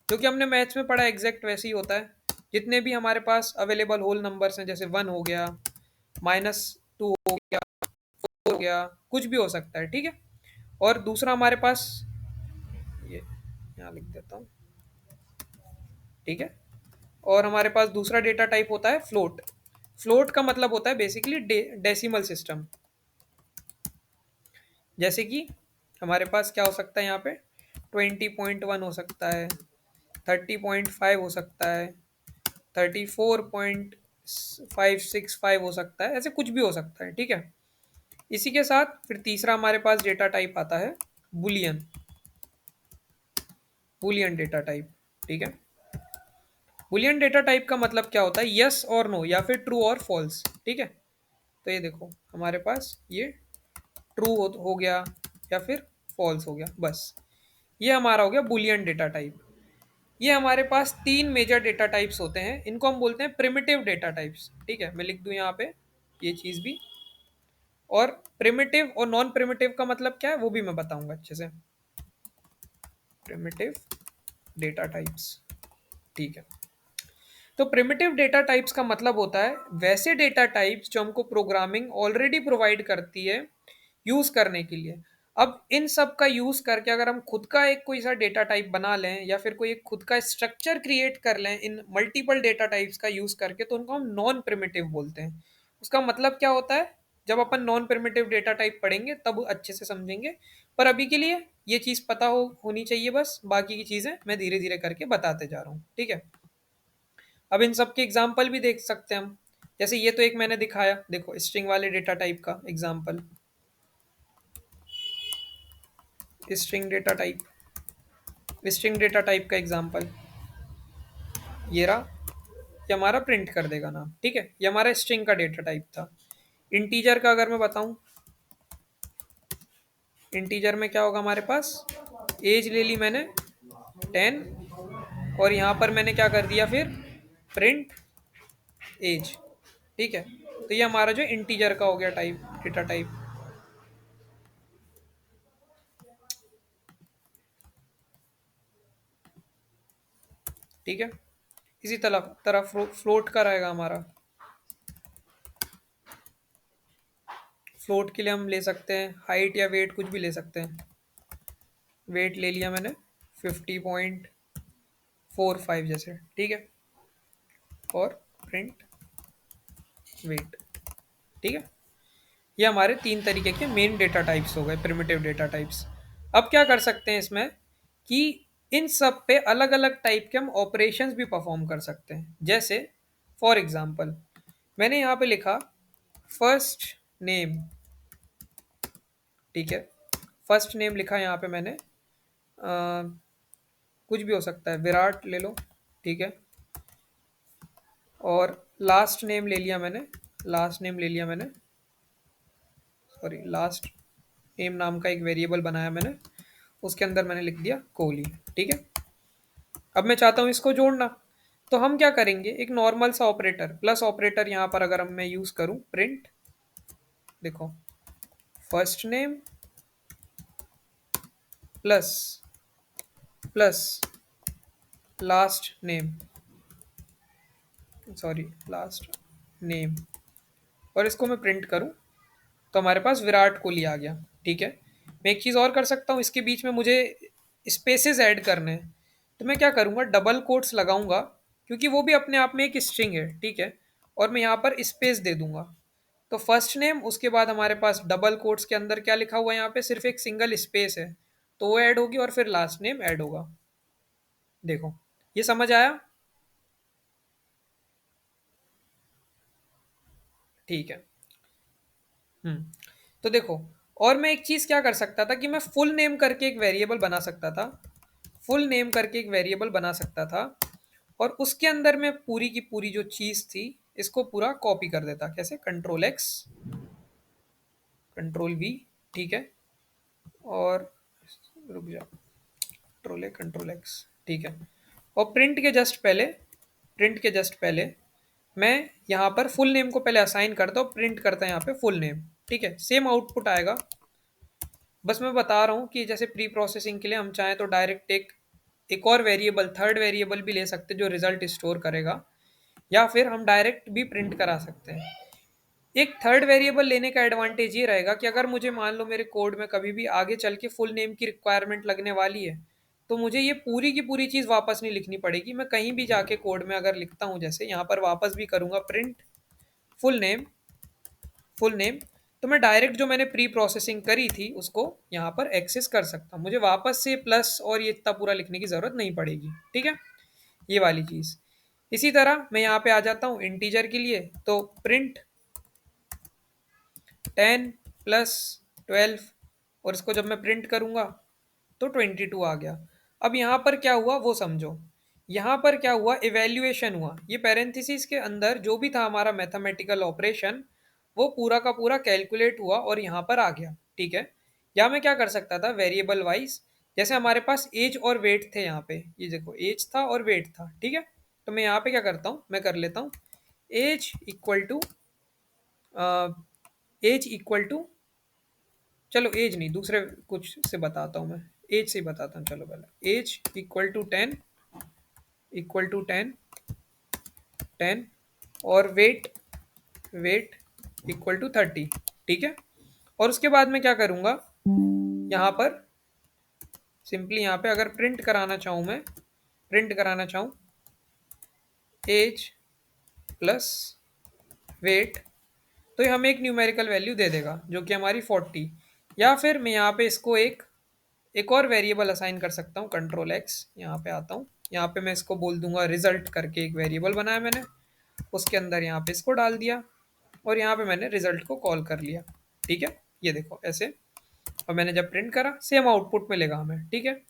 जो कि हमने मैथ्स में पढ़ा, एग्जैक्ट वैसे ही होता है। जितने भी हमारे पास अवेलेबल होल नंबर्स हैं, जैसे 1 हो गया, -2 हो गया, हो गया, कुछ भी हो सकता है। ठीक है। और दूसरा हमारे पास, ये यहाँ लिख देता हूँ, ठीक है। और हमारे पास दूसरा डेटा टाइप होता है फ्लोट। फ्लोट का मतलब होता है बेसिकली डेसिमल सिस्टम। जैसे कि हमारे पास क्या हो सकता है यहाँ पे, 20.1 हो सकता है, 30.5 हो सकता है, 34.565 हो सकता है, ऐसे कुछ भी हो सकता है। ठीक है। इसी के साथ फिर तीसरा हमारे पास डेटा टाइप आता है बुलियन, बुलियन डेटा टाइप। ठीक है। बुलियन डेटा टाइप का मतलब क्या होता है, यस और नो, या फिर ट्रू और फॉल्स। ठीक है। तो ये देखो हमारे पास ये ट्रू हो गया या फिर फॉल्स हो गया, बस। ये हमारा हो गया बुलियन डेटा टाइप। ये हमारे पास तीन मेजर डेटा टाइप्स होते हैं, इनको हम बोलते हैं प्रिमिटिव डेटा टाइप्स। ठीक है, मैं लिख दूं यहाँ पे ये चीज़ भी। और प्रिमिटिव और नॉन प्रिमिटिव का मतलब क्या है वो भी मैं बताऊंगा अच्छे से। प्रिमिटिव डेटा टाइप्स, ठीक है। तो प्रिमिटिव डेटा टाइप्स का मतलब होता है वैसे डेटा टाइप्स जो हमको प्रोग्रामिंग ऑलरेडी प्रोवाइड करती है यूज करने के लिए। अब इन सब का यूज करके अगर हम खुद का एक कोई सा डेटा टाइप बना लें, या फिर कोई एक खुद का स्ट्रक्चर क्रिएट कर लें इन मल्टीपल डेटा टाइप्स का यूज करके, तो उनको हम नॉन प्रिमिटिव बोलते हैं। उसका मतलब क्या होता है, जब अपन नॉन प्रिमिटिव डेटा टाइप पढ़ेंगे तब अच्छे से समझेंगे, पर अभी के लिए ये चीज़ पता होनी चाहिए बस, बाकी की चीज़ें मैं धीरे धीरे करके बताते जा रहा हूँ, ठीक है। अब इन सब के एग्जाम्पल भी देख सकते हैं हम। जैसे ये तो एक मैंने दिखाया, देखो स्ट्रिंग वाले डेटा टाइप का एग्जाम्पल, स्ट्रिंग डेटा टाइप का एग्जाम्पल ये रहा, ये हमारा प्रिंट कर देगा नाम, ठीक है। ये हमारा स्ट्रिंग का डेटा टाइप था। इंटीजर का अगर मैं बताऊं, इंटीजर में क्या होगा हमारे पास, एज ले ली मैंने 10, और यहाँ पर मैंने क्या कर दिया फिर, प्रिंट एज, ठीक है। तो ये हमारा जो इंटीजर का हो गया टाइप, डेटा टाइप, ठीक है। इसी तरह फ्लोट का रहेगा हमारा। फ्लोट के लिए हम ले सकते हैं हाइट या वेट, कुछ भी ले सकते हैं। वेट ले लिया मैंने 50.45 जैसे, ठीक है, और प्रिंट वेट, ठीक है। ये हमारे तीन तरीके के मेन डेटा टाइप्स हो गए, प्रिमिटिव डेटा टाइप्स। अब क्या कर सकते हैं इसमें कि इन सब पे अलग अलग टाइप के हम ऑपरेशंस भी परफॉर्म कर सकते हैं। जैसे फॉर एग्जांपल मैंने यहाँ पे लिखा फर्स्ट नेम, ठीक है। फर्स्ट नेम लिखा यहाँ पे मैंने, कुछ भी हो सकता है, विराट ले लो, ठीक है। और लास्ट नेम ले लिया मैंने, लास्ट नेम ले लिया मैंने, सॉरी, लास्ट नेम नाम का एक वेरिएबल बनाया मैंने, उसके अंदर मैंने लिख दिया कोहली, ठीक है। अब मैं चाहता हूँ इसको जोड़ना, तो हम क्या करेंगे, एक नॉर्मल सा ऑपरेटर, प्लस ऑपरेटर यहाँ पर अगर मैं यूज करूँ, प्रिंट, देखो first name plus plus last name, sorry last name, और इसको मैं प्रिंट करूँ तो हमारे पास विराट कोहली आ गया, ठीक है। मैं एक चीज़ और कर सकता हूँ, इसके बीच में मुझे स्पेसेस ऐड करने हैं, तो मैं क्या करूँगा, डबल कोट्स लगाऊंगा, क्योंकि वो भी अपने आप में एक स्ट्रिंग है, ठीक है। और मैं यहाँ पर स्पेस दे दूंगा, तो फर्स्ट नेम, उसके बाद हमारे पास डबल कोट्स के अंदर क्या लिखा हुआ है, यहाँ पे सिर्फ एक सिंगल स्पेस है, तो वो ऐड होगी, और फिर लास्ट नेम ऐड होगा। देखो, ये समझ आया, ठीक है। हम्म, तो देखो, और मैं एक चीज क्या कर सकता था कि मैं फुल नेम करके एक वेरिएबल बना सकता था, फुल नेम करके एक वेरिएबल बना सकता था, और उसके अंदर मैं पूरी की पूरी जो चीज थी इसको पूरा कॉपी कर देता, कैसे, कंट्रोल एक्स, कंट्रोल वी, ठीक है, और रुक जा, कंट्रोल ए कंट्रोल एक्स, ठीक है। और प्रिंट के जस्ट पहले मैं यहाँ पर फुल नेम को पहले असाइन करता हूँ, प्रिंट करता है यहाँ पे फुल नेम, ठीक है। सेम आउटपुट आएगा, बस मैं बता रहा हूँ कि जैसे प्री प्रोसेसिंग के लिए हम चाहें तो डायरेक्ट एक और वेरिएबल, थर्ड वेरिएबल भी ले सकते हैं जो रिजल्ट स्टोर करेगा, या फिर हम डायरेक्ट भी प्रिंट करा सकते हैं। एक थर्ड वेरिएबल लेने का एडवांटेज ये रहेगा कि अगर मुझे मान लो मेरे कोड में कभी भी आगे चल के फुल नेम की रिक्वायरमेंट लगने वाली है, तो मुझे ये पूरी की पूरी चीज़ वापस नहीं लिखनी पड़ेगी। मैं कहीं भी जाके कोड में अगर लिखता हूँ, जैसे यहाँ पर वापस भी करूँगा print full name, full name, तो मैं डायरेक्ट जो मैंने प्री प्रोसेसिंग करी थी उसको यहाँ पर एक्सेस कर सकता हूँ, मुझे वापस से प्लस और ये इतना पूरा लिखने की ज़रूरत नहीं पड़ेगी, ठीक है, ये वाली चीज़। इसी तरह मैं यहाँ पे आ जाता हूँ इंटीजर के लिए, तो प्रिंट 10 + 12, और इसको जब मैं प्रिंट करूँगा तो 22 आ गया। अब यहाँ पर क्या हुआ वो समझो, यहाँ पर क्या हुआ, इवेल्युएशन हुआ, ये पैरेंथेसिस के अंदर जो भी था हमारा मैथमेटिकल ऑपरेशन, वो पूरा का पूरा कैलकुलेट हुआ और यहाँ पर आ गया, ठीक है। या मैं क्या कर सकता था, वेरिएबल वाइज, जैसे हमारे पास एज और वेट थे यहाँ पे, ये देखो एज था और वेट था, ठीक है। तो मैं यहाँ पे क्या करता हूँ, मैं कर लेता हूँ age equal to, age equal to, चलो एज नहीं, दूसरे कुछ से बताता हूँ मैं, एज से ही बताता हूँ, चलो पहले एज इक्वल टू 10 और वेट इक्वल टू 30, ठीक है। और उसके बाद मैं क्या करूँगा, यहाँ पर सिंपली यहाँ पे अगर प्रिंट कराना चाहूँ, मैं प्रिंट कराना चाहूँ एज प्लस वेट, तो ये हमें एक न्यूमेरिकल वैल्यू दे देगा जो कि हमारी 40। या फिर मैं यहाँ पे इसको एक और वेरिएबल असाइन कर सकता हूँ, कंट्रोल एक्स, यहाँ पे आता हूँ, यहाँ पे मैं इसको बोल दूंगा रिजल्ट करके एक वेरिएबल बनाया मैंने, उसके अंदर यहाँ पे इसको डाल दिया और यहाँ पे मैंने रिजल्ट को कॉल कर लिया। ठीक है, ये देखो ऐसे। और मैंने जब प्रिंट करा सेम आउटपुट मिलेगा हमें। ठीक है,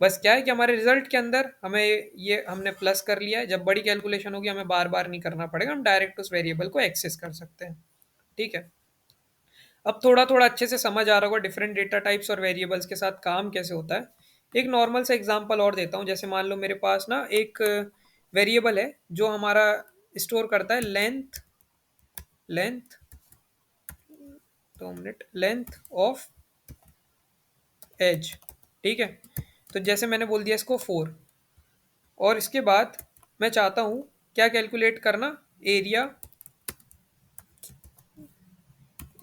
बस क्या है कि हमारे रिजल्ट के अंदर हमें ये हमने प्लस कर लिया है, जब बड़ी कैलकुलेशन होगी हमें बार बार नहीं करना पड़ेगा, हम डायरेक्ट उस वेरिएबल को एक्सेस कर सकते हैं। ठीक है, अब थोड़ा थोड़ा अच्छे से समझ आ रहा होगा डिफरेंट डेटा टाइप्स और वेरिएबल्स के साथ काम कैसे होता है। एक नॉर्मल सा एग्जांपल और देता हूँ। जैसे मान लो मेरे पास ना एक वेरिएबल है जो हमारा स्टोर करता है length length 2 minute length of age. ठीक है, तो जैसे मैंने बोल दिया इसको 4, और इसके बाद मैं चाहता हूँ क्या कैलकुलेट करना, एरिया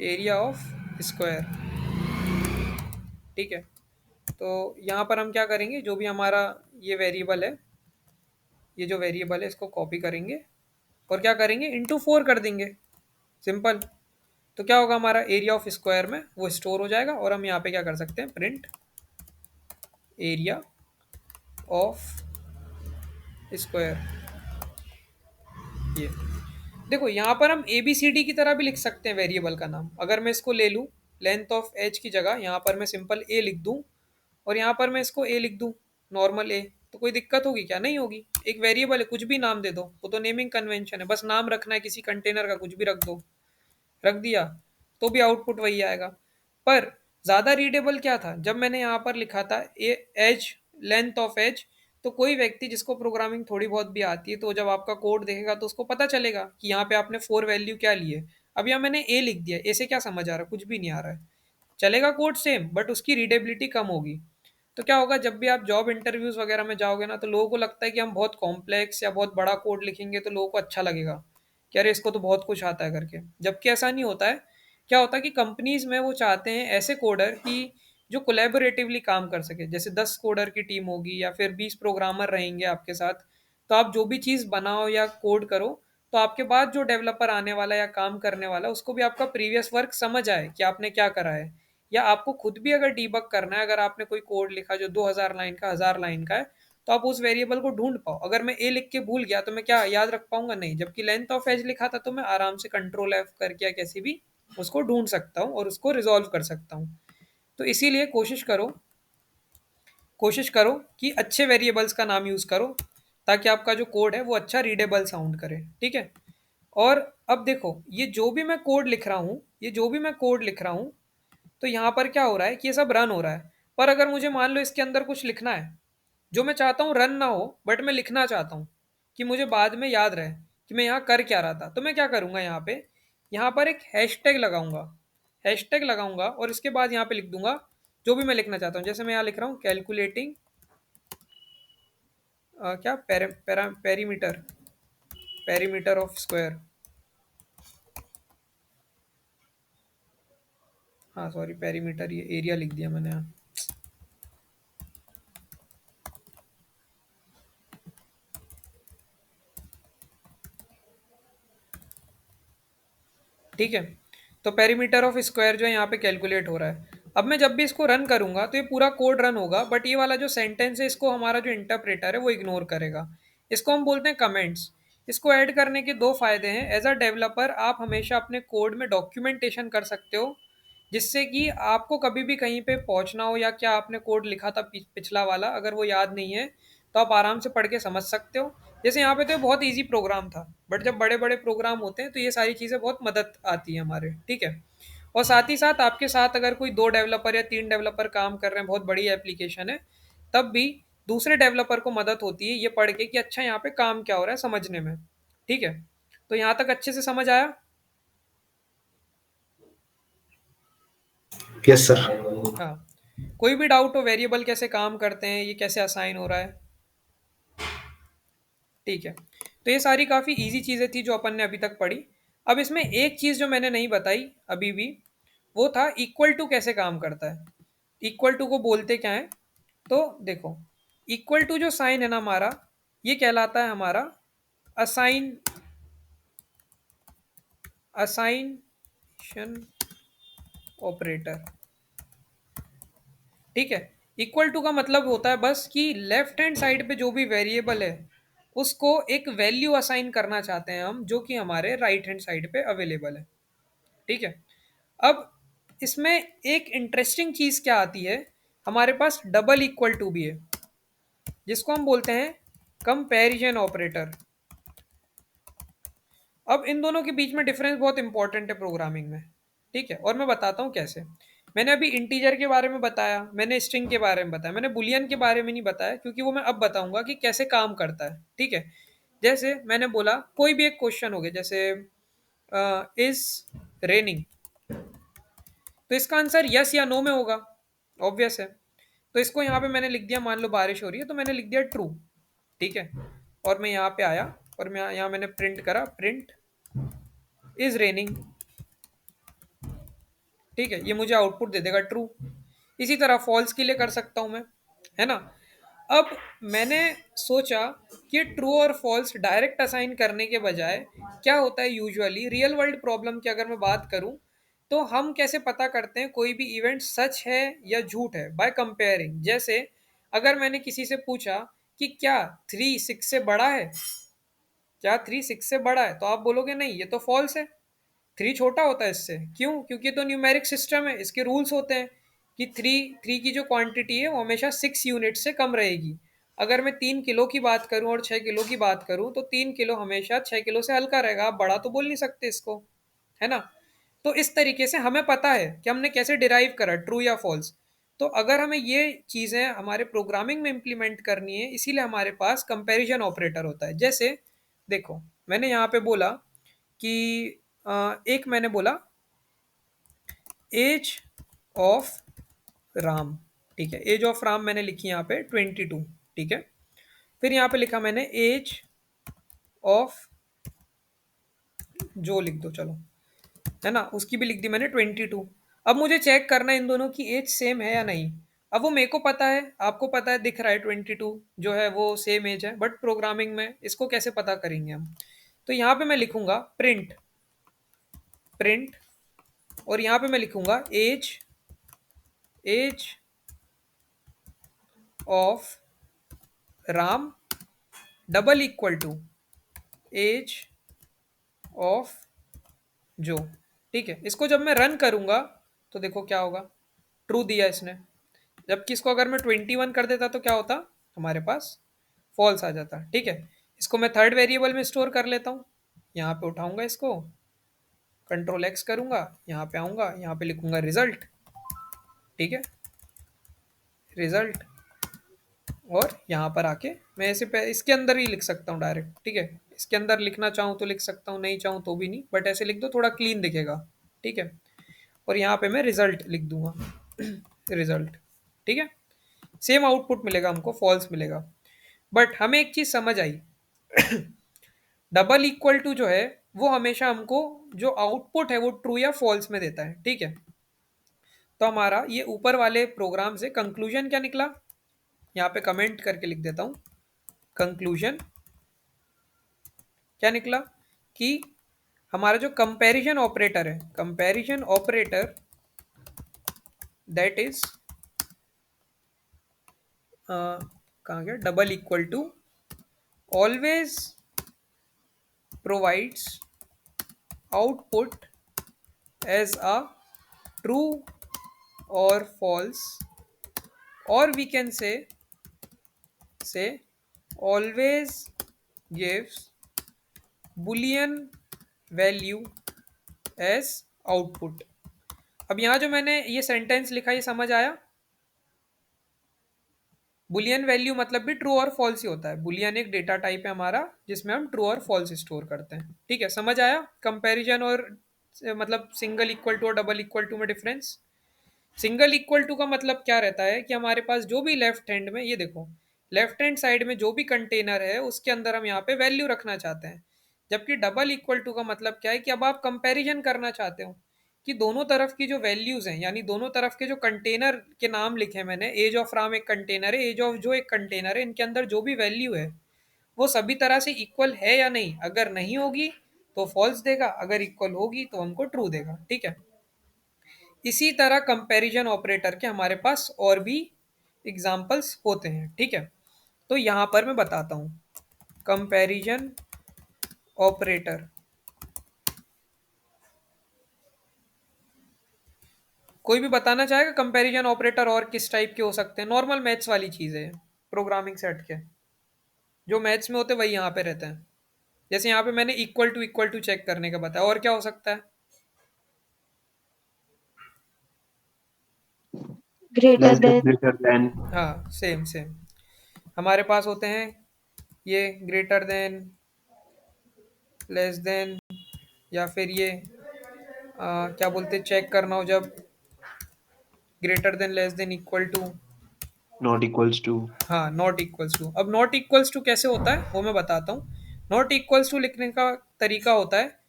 एरिया ऑफ स्क्वायर। ठीक है, तो यहाँ पर हम क्या करेंगे, जो भी हमारा ये वेरिएबल है, ये जो वेरिएबल है इसको कॉपी करेंगे और क्या करेंगे, इंटू 4 कर देंगे, सिंपल। तो क्या होगा, हमारा एरिया ऑफ स्क्वायर में वो स्टोर हो जाएगा और हम यहाँ पे क्या कर सकते हैं, प्रिंट एरिया ऑफ स्क्वायर। ये देखो, यहाँ पर हम ए बी सी डी की तरह भी लिख सकते हैं वेरिएबल का नाम। अगर मैं इसको ले लूँ, लेंथ ऑफ एज की जगह यहाँ पर मैं सिंपल ए लिख दूँ और यहाँ पर मैं इसको ए लिख दूँ, नॉर्मल ए, तो कोई दिक्कत होगी क्या? नहीं होगी। एक वेरिएबल है, कुछ भी नाम दे दो, वो तो नेमिंग कन्वेंशन है, बस नाम रखना है किसी कंटेनर का, कुछ भी रख दो, रख दिया तो भी आउटपुट वही आएगा। पर ज़्यादा रीडेबल क्या था, जब मैंने यहाँ पर लिखा था ए एज, लेंथ ऑफ एज, तो कोई व्यक्ति जिसको प्रोग्रामिंग थोड़ी बहुत भी आती है तो जब आपका कोड देखेगा तो उसको पता चलेगा कि यहाँ पे आपने 4 वैल्यू क्या ली है। अब यहाँ मैंने ए लिख दिया, ए से क्या समझ आ रहा है, कुछ भी नहीं आ रहा है। चलेगा कोड सेम, बट उसकी रीडेबिलिटी कम होगी। तो क्या होगा, जब भी आप जॉब इंटरव्यूज वगैरह में जाओगे ना, तो लोगों को लगता है कि हम बहुत कॉम्प्लेक्स या बहुत बड़ा कोड लिखेंगे तो लोगों को अच्छा लगेगा कि अरे इसको तो बहुत कुछ आता है करके, जबकि ऐसा नहीं होता है। क्या होता है कि कंपनीज में वो चाहते हैं ऐसे कोडर कि जो कोलैबोरेटिवली काम कर सके। जैसे 10 कोडर की टीम होगी या फिर 20 प्रोग्रामर रहेंगे आपके साथ, तो आप जो भी चीज़ बनाओ या कोड करो, तो आपके बाद जो डेवलपर आने वाला या काम करने वाला, उसको भी आपका प्रीवियस वर्क समझ आए कि आपने क्या करा है। या आपको खुद भी अगर डीबग करना है, अगर आपने कोई कोड लिखा जो 2000 लाइन का, 1000 लाइन का है, तो आप उस वेरिएबल को ढूंढ पाओ। अगर मैं ए लिख के भूल गया तो मैं क्या याद रख पाऊंगा? नहीं। जबकि लेंथ ऑफ एज लिखा था तो मैं आराम से कंट्रोल एफ करके या कैसे भी उसको ढूंढ सकता हूँ और उसको रिजॉल्व कर सकता हूँ। तो इसीलिए कोशिश करो कि अच्छे वेरिएबल्स का नाम यूज़ करो, ताकि आपका जो कोड है वो अच्छा रीडेबल साउंड करे। ठीक है, और अब देखो, ये जो भी मैं कोड लिख रहा हूँ, तो यहाँ पर क्या हो रहा है कि ये सब रन हो रहा है। पर अगर मुझे मान लो इसके अंदर कुछ लिखना है जो मैं चाहता हूँ रन ना हो, बट मैं लिखना चाहता हूँ कि मुझे बाद में याद रहे कि मैं यहाँ कर क्या रहा था, तो मैं क्या करूँगा, यहाँ पर एक हैशटैग लगाऊंगा और इसके बाद यहाँ पे लिख दूंगा जो भी मैं लिखना चाहता हूँ। जैसे मैं यहाँ लिख रहा हूँ कैलकुलेटिंग क्या पेरीमीटर पेरीमीटर ऑफ स्क्वायर। हाँ सॉरी, पेरीमीटर, ये एरिया लिख दिया मैंने यहाँ। ठीक है, तो पेरीमीटर ऑफ स्क्वायर जो है यहाँ पे कैलकुलेट हो रहा है। अब मैं जब भी इसको रन करूंगा तो ये पूरा कोड रन होगा, बट ये वाला जो सेंटेंस है इसको हमारा जो इंटरप्रेटर है वो इग्नोर करेगा। इसको हम बोलते हैं कमेंट्स। इसको ऐड करने के दो फायदे हैं। एज अ डेवलपर आप हमेशा अपने कोड में डॉक्यूमेंटेशन कर सकते हो, जिससे कि आपको कभी भी कहीं पे पहुंचना हो या क्या आपने कोड लिखा था पिछला वाला, अगर वो याद नहीं है तो आप आराम से पढ़ के समझ सकते हो। जैसे यहाँ पे तो ये बहुत इजी प्रोग्राम था, बट जब बड़े बड़े प्रोग्राम होते हैं तो ये सारी चीज़ें बहुत मदद आती है हमारे। ठीक है, और साथ ही साथ आपके साथ अगर कोई 2 डेवलपर या 3 डेवलपर काम कर रहे हैं, बहुत बड़ी एप्लीकेशन है, तब भी दूसरे डेवलपर को मदद होती है ये पढ़ के कि अच्छा यहाँ पे काम क्या हो रहा है, समझने में। ठीक है, तो यहाँ तक अच्छे से समझ आया? Yes sir. हाँ, कोई भी डाउट हो, वेरिएबल कैसे काम करते हैं, ये कैसे असाइन हो रहा है? ठीक है, तो ये सारी काफ़ी इजी चीज़ें थी जो अपन ने अभी तक पढ़ी। अब इसमें एक चीज़ जो मैंने नहीं बताई अभी भी, वो था इक्वल टू कैसे काम करता है। इक्वल टू को बोलते क्या है, तो देखो, इक्वल टू जो साइन है ना हमारा, ये कहलाता है हमारा असाइन असाइन ऑपरेटर, ठीक है। इक्वल टू का मतलब होता है बस कि लेफ्ट हैंड साइड पे जो भी वेरिएबल है उसको एक वैल्यू असाइन करना चाहते हैं हम, जो कि हमारे राइट हैंड साइड पे अवेलेबल है, ठीक है। अब इसमें एक इंटरेस्टिंग चीज क्या आती है, हमारे पास डबल इक्वल टू भी है, जिसको हम बोलते हैं कंपैरिजन ऑपरेटर। अब इन दोनों के बीच में डिफरेंस बहुत इंपॉर्टेंट है प्रोग्रामिंग में, ठीक है, और मैं बताता हूँ कैसे। मैंने अभी इंटीजर के बारे में बताया, मैंने स्ट्रिंग के बारे में बताया, मैंने बुलियन के बारे में नहीं बताया, क्योंकि वो मैं अब बताऊंगा कि कैसे काम करता है, ठीक है। जैसे मैंने बोला कोई भी एक क्वेश्चन हो गया, जैसे इज रेनिंग, तो इसका आंसर यस या नो में होगा, ऑब्वियस है। तो इसको यहाँ पे मैंने लिख दिया, मान लो बारिश हो रही है तो मैंने लिख दिया ट्रू, ठीक है। और मैं यहाँ पे आया और मैं यहाँ मैंने प्रिंट करा, प्रिंट इज रेनिंग, ठीक है, ये मुझे आउटपुट दे देगा ट्रू। इसी तरह फॉल्स के लिए कर सकता हूं मैं, है ना। अब मैंने सोचा कि ट्रू और फॉल्स डायरेक्ट असाइन करने के बजाय क्या होता है, यूजुअली रियल वर्ल्ड प्रॉब्लम की अगर मैं बात करूं, तो हम कैसे पता करते हैं कोई भी इवेंट सच है या झूठ है, बाय कंपेयरिंग। जैसे अगर मैंने किसी से पूछा कि क्या 3 6 से बड़ा है, क्या 3 6 से बड़ा है, तो आप बोलोगे नहीं ये तो फॉल्स है, 3 छोटा होता है इससे। क्यों? क्योंकि तो न्यूमेरिक सिस्टम है, इसके रूल्स होते हैं कि थ्री थ्री की जो क्वांटिटी है वो हमेशा 6 यूनिट से कम रहेगी। अगर मैं 3 किलो की बात करूं और 6 किलो की बात करूं, तो 3 किलो हमेशा 6 किलो से हल्का रहेगा, आप बड़ा तो बोल नहीं सकते इसको, है ना। तो इस तरीके से हमें पता है कि हमने कैसे डिराइव करा ट्रू या फॉल्स। तो अगर हमें ये चीज़ें हमारे प्रोग्रामिंग में इम्प्लीमेंट करनी है, इसीलिए हमारे पास कंपैरिजन ऑपरेटर होता है। जैसे देखो मैंने यहाँ पे बोला कि एक मैंने बोला एज ऑफ राम, ठीक है, एज ऑफ राम मैंने लिखी यहाँ पे 22, ठीक है। फिर यहाँ पे लिखा मैंने एज ऑफ जो, लिख दो चलो, है ना, उसकी भी लिख दी मैंने 22। अब मुझे चेक करना है इन दोनों की एज सेम है या नहीं। अब वो मेरे को पता है, आपको पता है, दिख रहा है 22 जो है वो सेम एज है, बट प्रोग्रामिंग में इसको कैसे पता करेंगे हम। तो यहाँ पे मैं लिखूंगा प्रिंट, प्रिंट, और यहाँ पे मैं लिखूंगा age, age of Ram double equal to age of जो, ठीक है। इसको जब मैं रन करूंगा तो देखो क्या होगा, ट्रू दिया इसने। जबकि इसको अगर मैं 21 कर देता तो क्या होता, हमारे पास फॉल्स आ जाता, ठीक है। इसको मैं थर्ड वेरिएबल में स्टोर कर लेता हूँ, यहाँ पे उठाऊंगा इसको, कंट्रोल एक्स करूंगा, यहाँ पे आऊंगा, यहाँ पे लिखूंगा रिजल्ट, ठीक है, रिजल्ट। और यहाँ पर आके मैं ऐसे इसके अंदर ही लिख सकता हूँ डायरेक्ट, ठीक है। इसके अंदर लिखना चाहूँ तो लिख सकता हूँ, नहीं चाहूँ तो भी नहीं, बट ऐसे लिख दो थोड़ा क्लीन दिखेगा, ठीक है। और यहाँ पे मैं रिजल्ट लिख दूंगा रिजल्ट, ठीक है। सेम आउटपुट मिलेगा हमको, फॉल्स मिलेगा। बट हमें एक चीज समझ आई, डबल इक्वल टू जो है वो हमेशा हमको जो आउटपुट है वो ट्रू या फॉल्स में देता है, ठीक है। तो हमारा ये ऊपर वाले प्रोग्राम से कंक्लूजन क्या निकला, यहाँ पे कमेंट करके लिख देता हूँ, कंक्लूजन क्या निकला कि हमारा जो कंपैरिजन ऑपरेटर है, कंपैरिजन ऑपरेटर दैट इज कहाँ गया, double equal to always provides output as a true or false, or we can say always gives boolean value as output। अब यहाँ जो मैंने ये सेंटेंस लिखा ये समझ आया, बुलियन वैल्यू मतलब भी ट्रू और फॉल्स ही होता है। बुलियन एक डेटा टाइप है हमारा जिसमें हम ट्रू और फॉल्स स्टोर करते हैं, ठीक है। समझ आया कंपैरिजन और मतलब सिंगल इक्वल टू और डबल इक्वल टू में डिफरेंस। सिंगल इक्वल टू का मतलब क्या रहता है कि हमारे पास जो भी लेफ्ट हैंड में, ये देखो लेफ्ट हैंड साइड में जो भी कंटेनर है उसके अंदर हम यहाँ पे वैल्यू रखना चाहते हैं। जबकि डबल इक्वल टू का मतलब क्या है कि अब आप कंपैरिजन करना चाहते हो कि दोनों तरफ की जो वैल्यूज हैं, यानी दोनों तरफ के जो कंटेनर के नाम लिखे मैंने, एज ऑफ राम एक कंटेनर है, एज ऑफ जो एक कंटेनर है, इनके अंदर जो भी वैल्यू है वो सभी तरह से इक्वल है या नहीं। अगर नहीं होगी तो फॉल्स देगा, अगर इक्वल होगी तो हमको ट्रू देगा। ठीक है, इसी तरह कंपैरिजन ऑपरेटर के हमारे पास और भी एग्जाम्पल्स होते हैं। ठीक है, तो यहाँ पर मैं बताता हूँ कंपैरिजन ऑपरेटर। कोई भी बताना चाहेगा कंपैरिजन ऑपरेटर और किस टाइप के हो सकते हैं? नॉर्मल मैथ्स वाली चीज़ है, प्रोग्रामिंग सेट के जो मैथ्स में होते हैं वही यहाँ पे रहते हैं। जैसे यहाँ पे मैंने इक्वल टू चेक करने का बताया, और क्या हो सकता है? Greater less than, than, greater than, हाँ, सेम सेम हमारे पास होते हैं ये ग्रेटर देन, लेस देन, या फिर ये क्या बोलते हैं, चेक करना हो जब greater than, less than, equal to. not equals to, हाँ, नॉट इक्वल्स टू। अब नॉट इक्वल्स टू कैसे होता है वो मैं बताता हूँ। नॉट इक्वल्स टू लिखने का तरीका होता है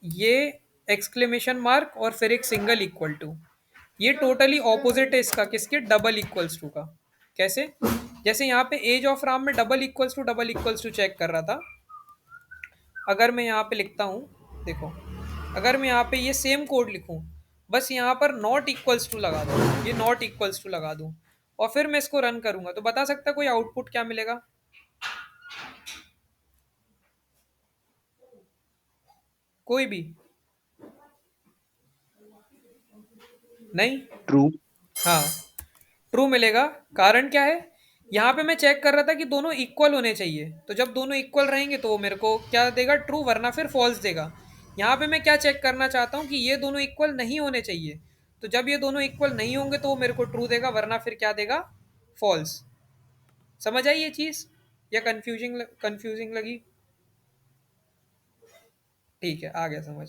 ये एक्सक्लेमेशन मार्क और फिर एक सिंगल इक्वल टू। ये टोटली ऑपोजिट है इसका, किसके? डबल इक्वल्स टू का। कैसे? जैसे यहाँ पे एज ऑफ राम में डबल इक्वल्स टू चेक कर रहा था। अगर मैं यहाँ पे लिखता हूँ, देखो, अगर मैं यहाँ पे ये सेम कोड लिखूँ, बस यहाँ पर नॉट इक्वल्स टू लगा दूँ, ये नॉट इक्वल्स टू लगा दूँ, और फिर मैं इसको रन करूँगा, तो बता सकता कोई आउटपुट क्या मिलेगा? कोई भी नहीं। true, हाँ, ट्रू मिलेगा। कारण क्या है? यहाँ पे मैं चेक कर रहा था कि दोनों इक्वल होने चाहिए, तो जब दोनों इक्वल रहेंगे तो वो मेरे को क्या देगा? ट्रू, वरना फिर फॉल्स देगा। यहाँ पे मैं क्या चेक करना चाहता हूँ कि ये दोनों इक्वल नहीं होने चाहिए, तो जब ये दोनों इक्वल नहीं होंगे तो वो मेरे को ट्रू देगा, वरना फिर क्या देगा? फॉल्स। समझ आई ये चीज़, या कंफ्यूजिंग कंफ्यूजिंग लगी? ठीक है, आ गया समझ।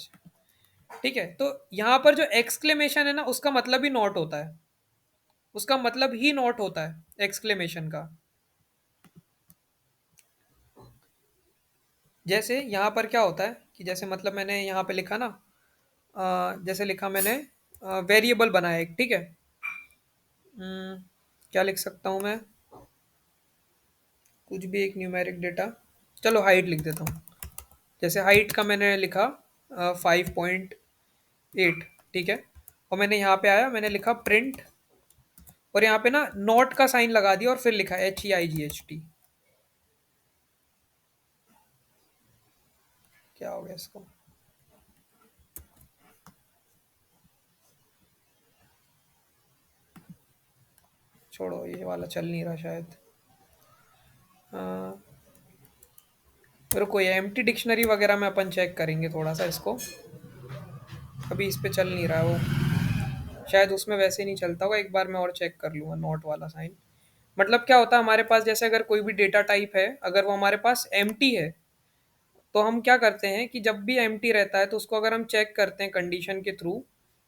ठीक है, तो यहाँ पर जो एक्सक्लेमेशन है ना, उसका मतलब ही नॉट होता है, उसका मतलब ही नॉट होता है एक्सक्लेमेशन का। जैसे यहाँ पर क्या होता है कि जैसे मतलब मैंने यहाँ पे लिखा ना, जैसे लिखा मैंने वेरिएबल बनाया एक। ठीक है, क्या लिख सकता हूँ मैं? कुछ भी एक न्यूमेरिक डेटा, चलो हाइट लिख देता हूँ। जैसे हाइट का मैंने लिखा 5.8। ठीक है, और मैंने यहाँ पे आया, मैंने लिखा प्रिंट, और यहाँ पे ना नॉट का साइन लगा दिया और फिर लिखा HEIGHT। क्या हो गया इसको? छोड़ो, ये वाला चल नहीं रहा शायद। रुको, ये एम्प्टी डिक्शनरी वगैरह में अपन चेक करेंगे थोड़ा सा इसको, अभी इस पे चल नहीं रहा है वो, शायद उसमें वैसे नहीं चलता होगा। एक बार मैं और चेक कर लूँगा नोट वाला साइन। मतलब क्या होता है हमारे पास, जैसे अगर कोई भी डेटा टाइप है, अगर वो हमारे पास एम्प्टी है, तो हम क्या करते हैं कि जब भी एम्प्टी रहता है तो उसको अगर हम चेक करते हैं कंडीशन के थ्रू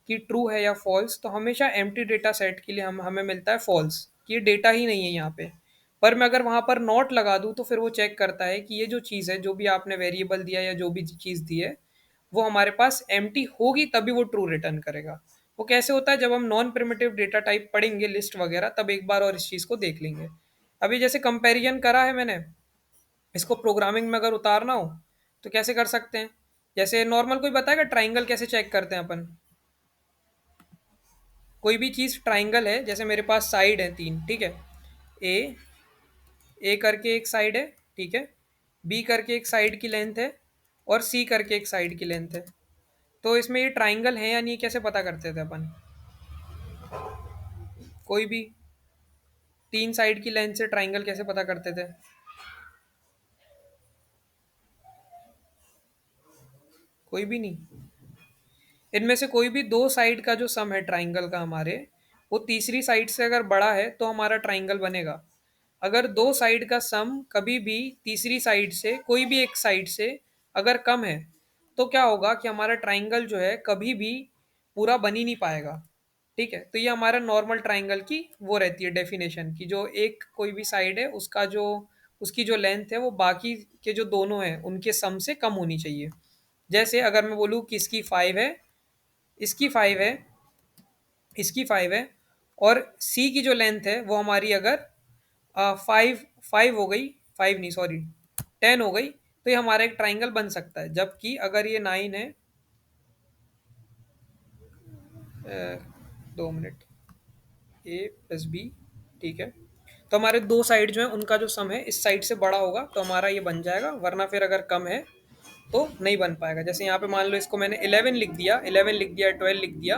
कि ट्रू है या फॉल्स, तो हमेशा एम्प्टी डेटा सेट के लिए हमें मिलता है फॉल्स, कि ये डेटा ही नहीं है यहाँ पे। पर मैं अगर वहाँ पर नॉट लगा दूँ तो फिर वो चेक करता है कि ये जो चीज़ है, जो भी आपने वेरिएबल दिया या जो भी चीज़ दी है, वो हमारे पास एम्प्टी होगी तभी वो ट्रू रिटर्न करेगा। वो कैसे होता है? जब हम नॉन प्रिमिटिव डेटा टाइप पढ़ेंगे, लिस्ट वगैरह, तब एक बार और इस चीज़ को देख लेंगे। अभी जैसे कंपैरिजन करा है मैंने, इसको प्रोग्रामिंग में अगर उतारना हो तो कैसे कर सकते हैं? जैसे नॉर्मल कोई बताएगा ट्राइंगल कैसे चेक करते हैं अपन? कोई भी चीज़ ट्राइंगल है, जैसे मेरे पास साइड है 3, ठीक है, ए ए करके एक साइड है, ठीक है, बी करके एक साइड की लेंथ है, और सी करके एक साइड की लेंथ है। तो इसमें ये ट्राइंगल है या नहीं, कैसे पता करते थे अपन? कोई भी 3 साइड की लेंथ से ट्राइंगल कैसे पता करते थे? कोई भी नहीं। इनमें से कोई भी दो साइड का जो सम है ट्राइंगल का हमारे, वो तीसरी साइड से अगर बड़ा है तो हमारा ट्राइंगल बनेगा। अगर दो साइड का सम कभी भी तीसरी साइड से, कोई भी एक साइड से अगर कम है, तो क्या होगा कि हमारा ट्राइंगल जो है कभी भी पूरा बन ही नहीं पाएगा। ठीक है, तो ये हमारा नॉर्मल ट्राइंगल की वो रहती है डेफिनेशन की, जो एक कोई भी साइड है उसका जो, उसकी जो लेंथ है वो बाकी के जो दोनों हैं उनके सम से कम होनी चाहिए। जैसे अगर मैं बोलूँ कि इसकी 5 है, इसकी 5 है, इसकी 5 है, और सी की जो लेंथ है वो हमारी अगर 5 5 हो गई, 5 नहीं सॉरी 10 हो गई, तो ये हमारा एक ट्राइंगल बन सकता है। जबकि अगर ये 9 है, 2 मिनट, ए प्लस बी, ठीक है, तो हमारे दो साइड जो है उनका जो सम है इस साइड से बड़ा होगा तो हमारा ये बन जाएगा, वरना फिर अगर कम है तो नहीं बन पाएगा। जैसे यहाँ पे मान लो इसको मैंने 11 लिख दिया, 11 लिख दिया, 12 लिख दिया,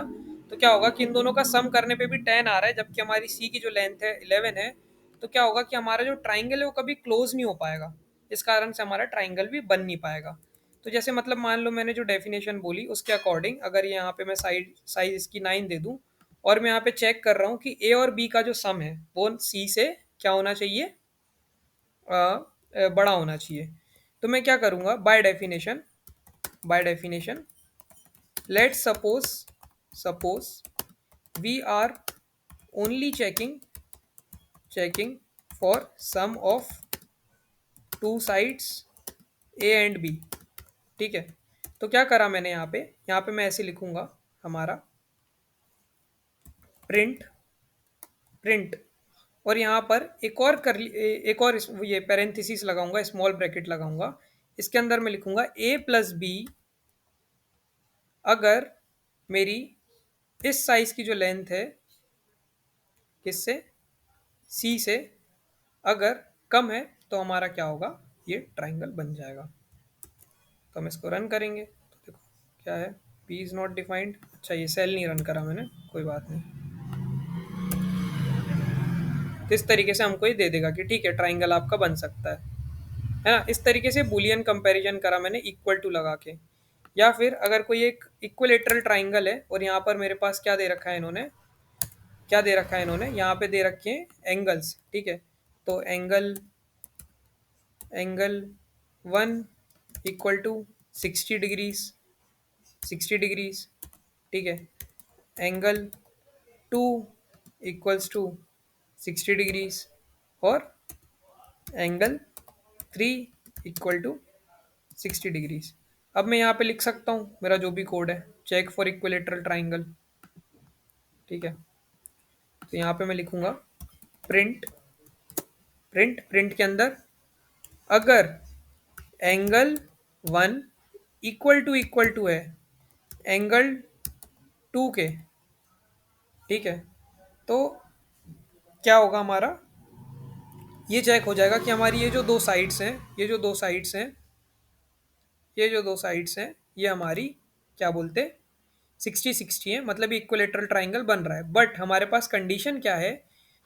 तो क्या होगा कि इन दोनों का सम करने पे भी 10 आ रहा है, जबकि हमारी सी की जो लेंथ है 11 है। तो क्या होगा कि हमारा जो ट्राइंगल है वो कभी क्लोज नहीं हो पाएगा, इस कारण से हमारा ट्राइंगल भी बन नहीं पाएगा। तो जैसे मतलब मान लो मैंने जो डेफिनेशन बोली उसके अकॉर्डिंग अगर यहाँ पे मैं साइड साइज इसकी 9 दे दूँ और मैं यहाँ पे चेक कर रहा हूँ कि ए और बी का जो सम है वो सी से क्या होना चाहिए, बड़ा होना चाहिए। तो मैं क्या करूँगा, by definition let's suppose we are only checking for some of two sides A and B, ठीक है। तो क्या करा मैंने यहाँ पे मैं ऐसे लिखूंगा हमारा प्रिंट प्रिंट, और यहाँ पर एक और ये पैरेंथेसिस लगाऊंगा, स्मॉल ब्रैकेट लगाऊंगा, इसके अंदर मैं लिखूंगा ए प्लस बी अगर मेरी इस साइज की जो लेंथ है किससे, सी से, अगर कम है तो हमारा क्या होगा, ये ट्राइंगल बन जाएगा। तो हम इसको रन करेंगे तो देखो क्या है, पी इज़ नॉट डिफाइंड। अच्छा ये सेल नहीं रन करा मैंने, कोई बात नहीं। तो इस तरीके से हमको ये दे देगा कि ठीक है ट्राइंगल आपका बन सकता है ना। इस तरीके से बुलियन कंपैरिजन करा मैंने इक्वल टू लगा के। या फिर अगर कोई एक इक्विलेटरल ट्राइंगल है और यहाँ पर मेरे पास क्या दे रखा है इन्होंने, यहाँ पे दे रखे हैं एंगल्स, ठीक है। तो angle 1 equal to 60 degrees, 60 degrees, ठीक है। एंगल 2 इक्वल्स टू 60 डिग्रीज, और एंगल 3 इक्वल टू 60 डिग्रीज। अब मैं यहाँ पे लिख सकता हूँ मेरा जो भी कोड है, चेक फॉर इक्विलेटरल ट्राइंगल, ठीक है। तो यहाँ पे मैं लिखूंगा प्रिंट प्रिंट के अंदर अगर एंगल 1 इक्वल टू है एंगल 2 के, ठीक है, तो क्या होगा हमारा, ये चेक हो जाएगा कि हमारी ये जो दो साइड्स हैं, ये हमारी क्या बोलते, 60-60 है, मतलब इक्विलेटरल ट्राइंगल बन रहा है। बट हमारे पास कंडीशन क्या है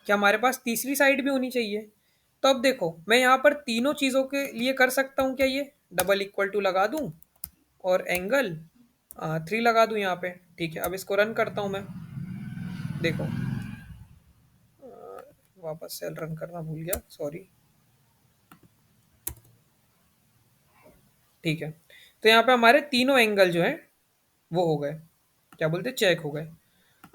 कि हमारे पास तीसरी साइड भी होनी चाहिए। तो अब देखो मैं यहाँ पर तीनों चीज़ों के लिए कर सकता हूँ क्या, ये डबल इक्वल टू लगा दूँ और एंगल 3 लगा दूँ यहाँ पे, ठीक है। अब इसको रन करता हूँ मैं, देखो वापस से रन करना भूल गया, सॉरी, ठीक है। तो यहाँ पे हमारे तीनों एंगल जो है वो हो गए, क्या बोलते, चेक हो गए।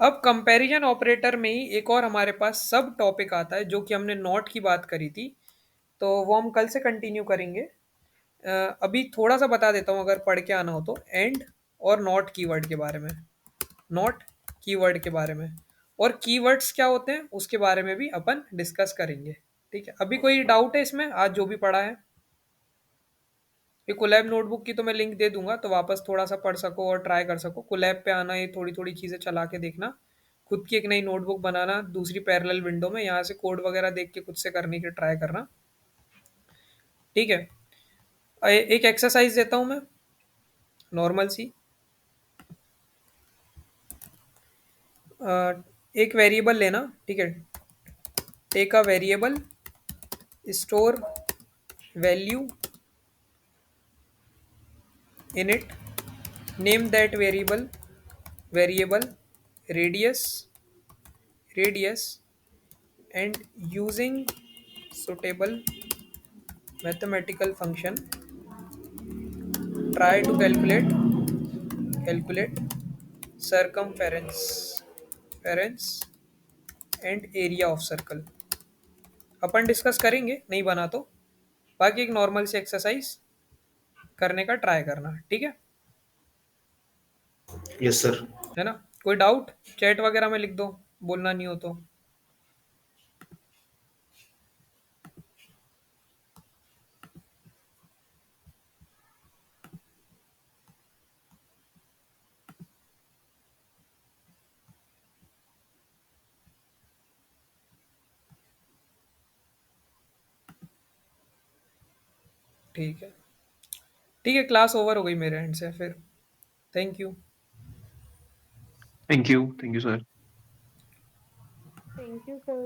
अब कंपैरिजन ऑपरेटर में ही एक और हमारे पास सब टॉपिक आता है जो कि हमने नॉट की बात करी थी, तो वो हम कल से कंटिन्यू करेंगे। अभी थोड़ा सा बता देता हूँ अगर पढ़ के आना हो तो, एंड और नॉट कीवर्ड के बारे में, नॉट कीवर्ड के बारे में, और कीवर्ड्स क्या होते हैं उसके बारे में भी अपन डिस्कस करेंगे, ठीक है। अभी कोई डाउट है इसमें आज जो भी पढ़ा है? ये कोलैब नोटबुक की तो मैं लिंक दे दूंगा, तो वापस थोड़ा सा पढ़ सको और ट्राई कर सको। कोलैब पे आना, ये थोड़ी थोड़ी चीज़ें चला के देखना, खुद की एक नई नोटबुक बनाना दूसरी पैरेलल विंडो में, यहाँ से कोड वगैरह देख के खुद से करने की ट्राई करना, ठीक है। एक एक्सरसाइज देता हूँ मैं नॉर्मल सी। एक वेरिएबल लेना, ठीक है, take a variable, store value in it, name that variable radius and using suitable mathematical function try to calculate circumference and area of circle। Upon discuss करेंगे नहीं बना तो, बाकी एक नॉर्मल सी एक्सरसाइज करने का ट्राई करना, ठीक है। Yes, sir. है ना, कोई डाउट चैट वगैरह में लिख दो, बोलना नहीं हो तो। ठीक है। ठीक है, क्लास ओवर हो गई मेरे एंड से फिर। Thank you. Thank you, sir. Thank you, sir.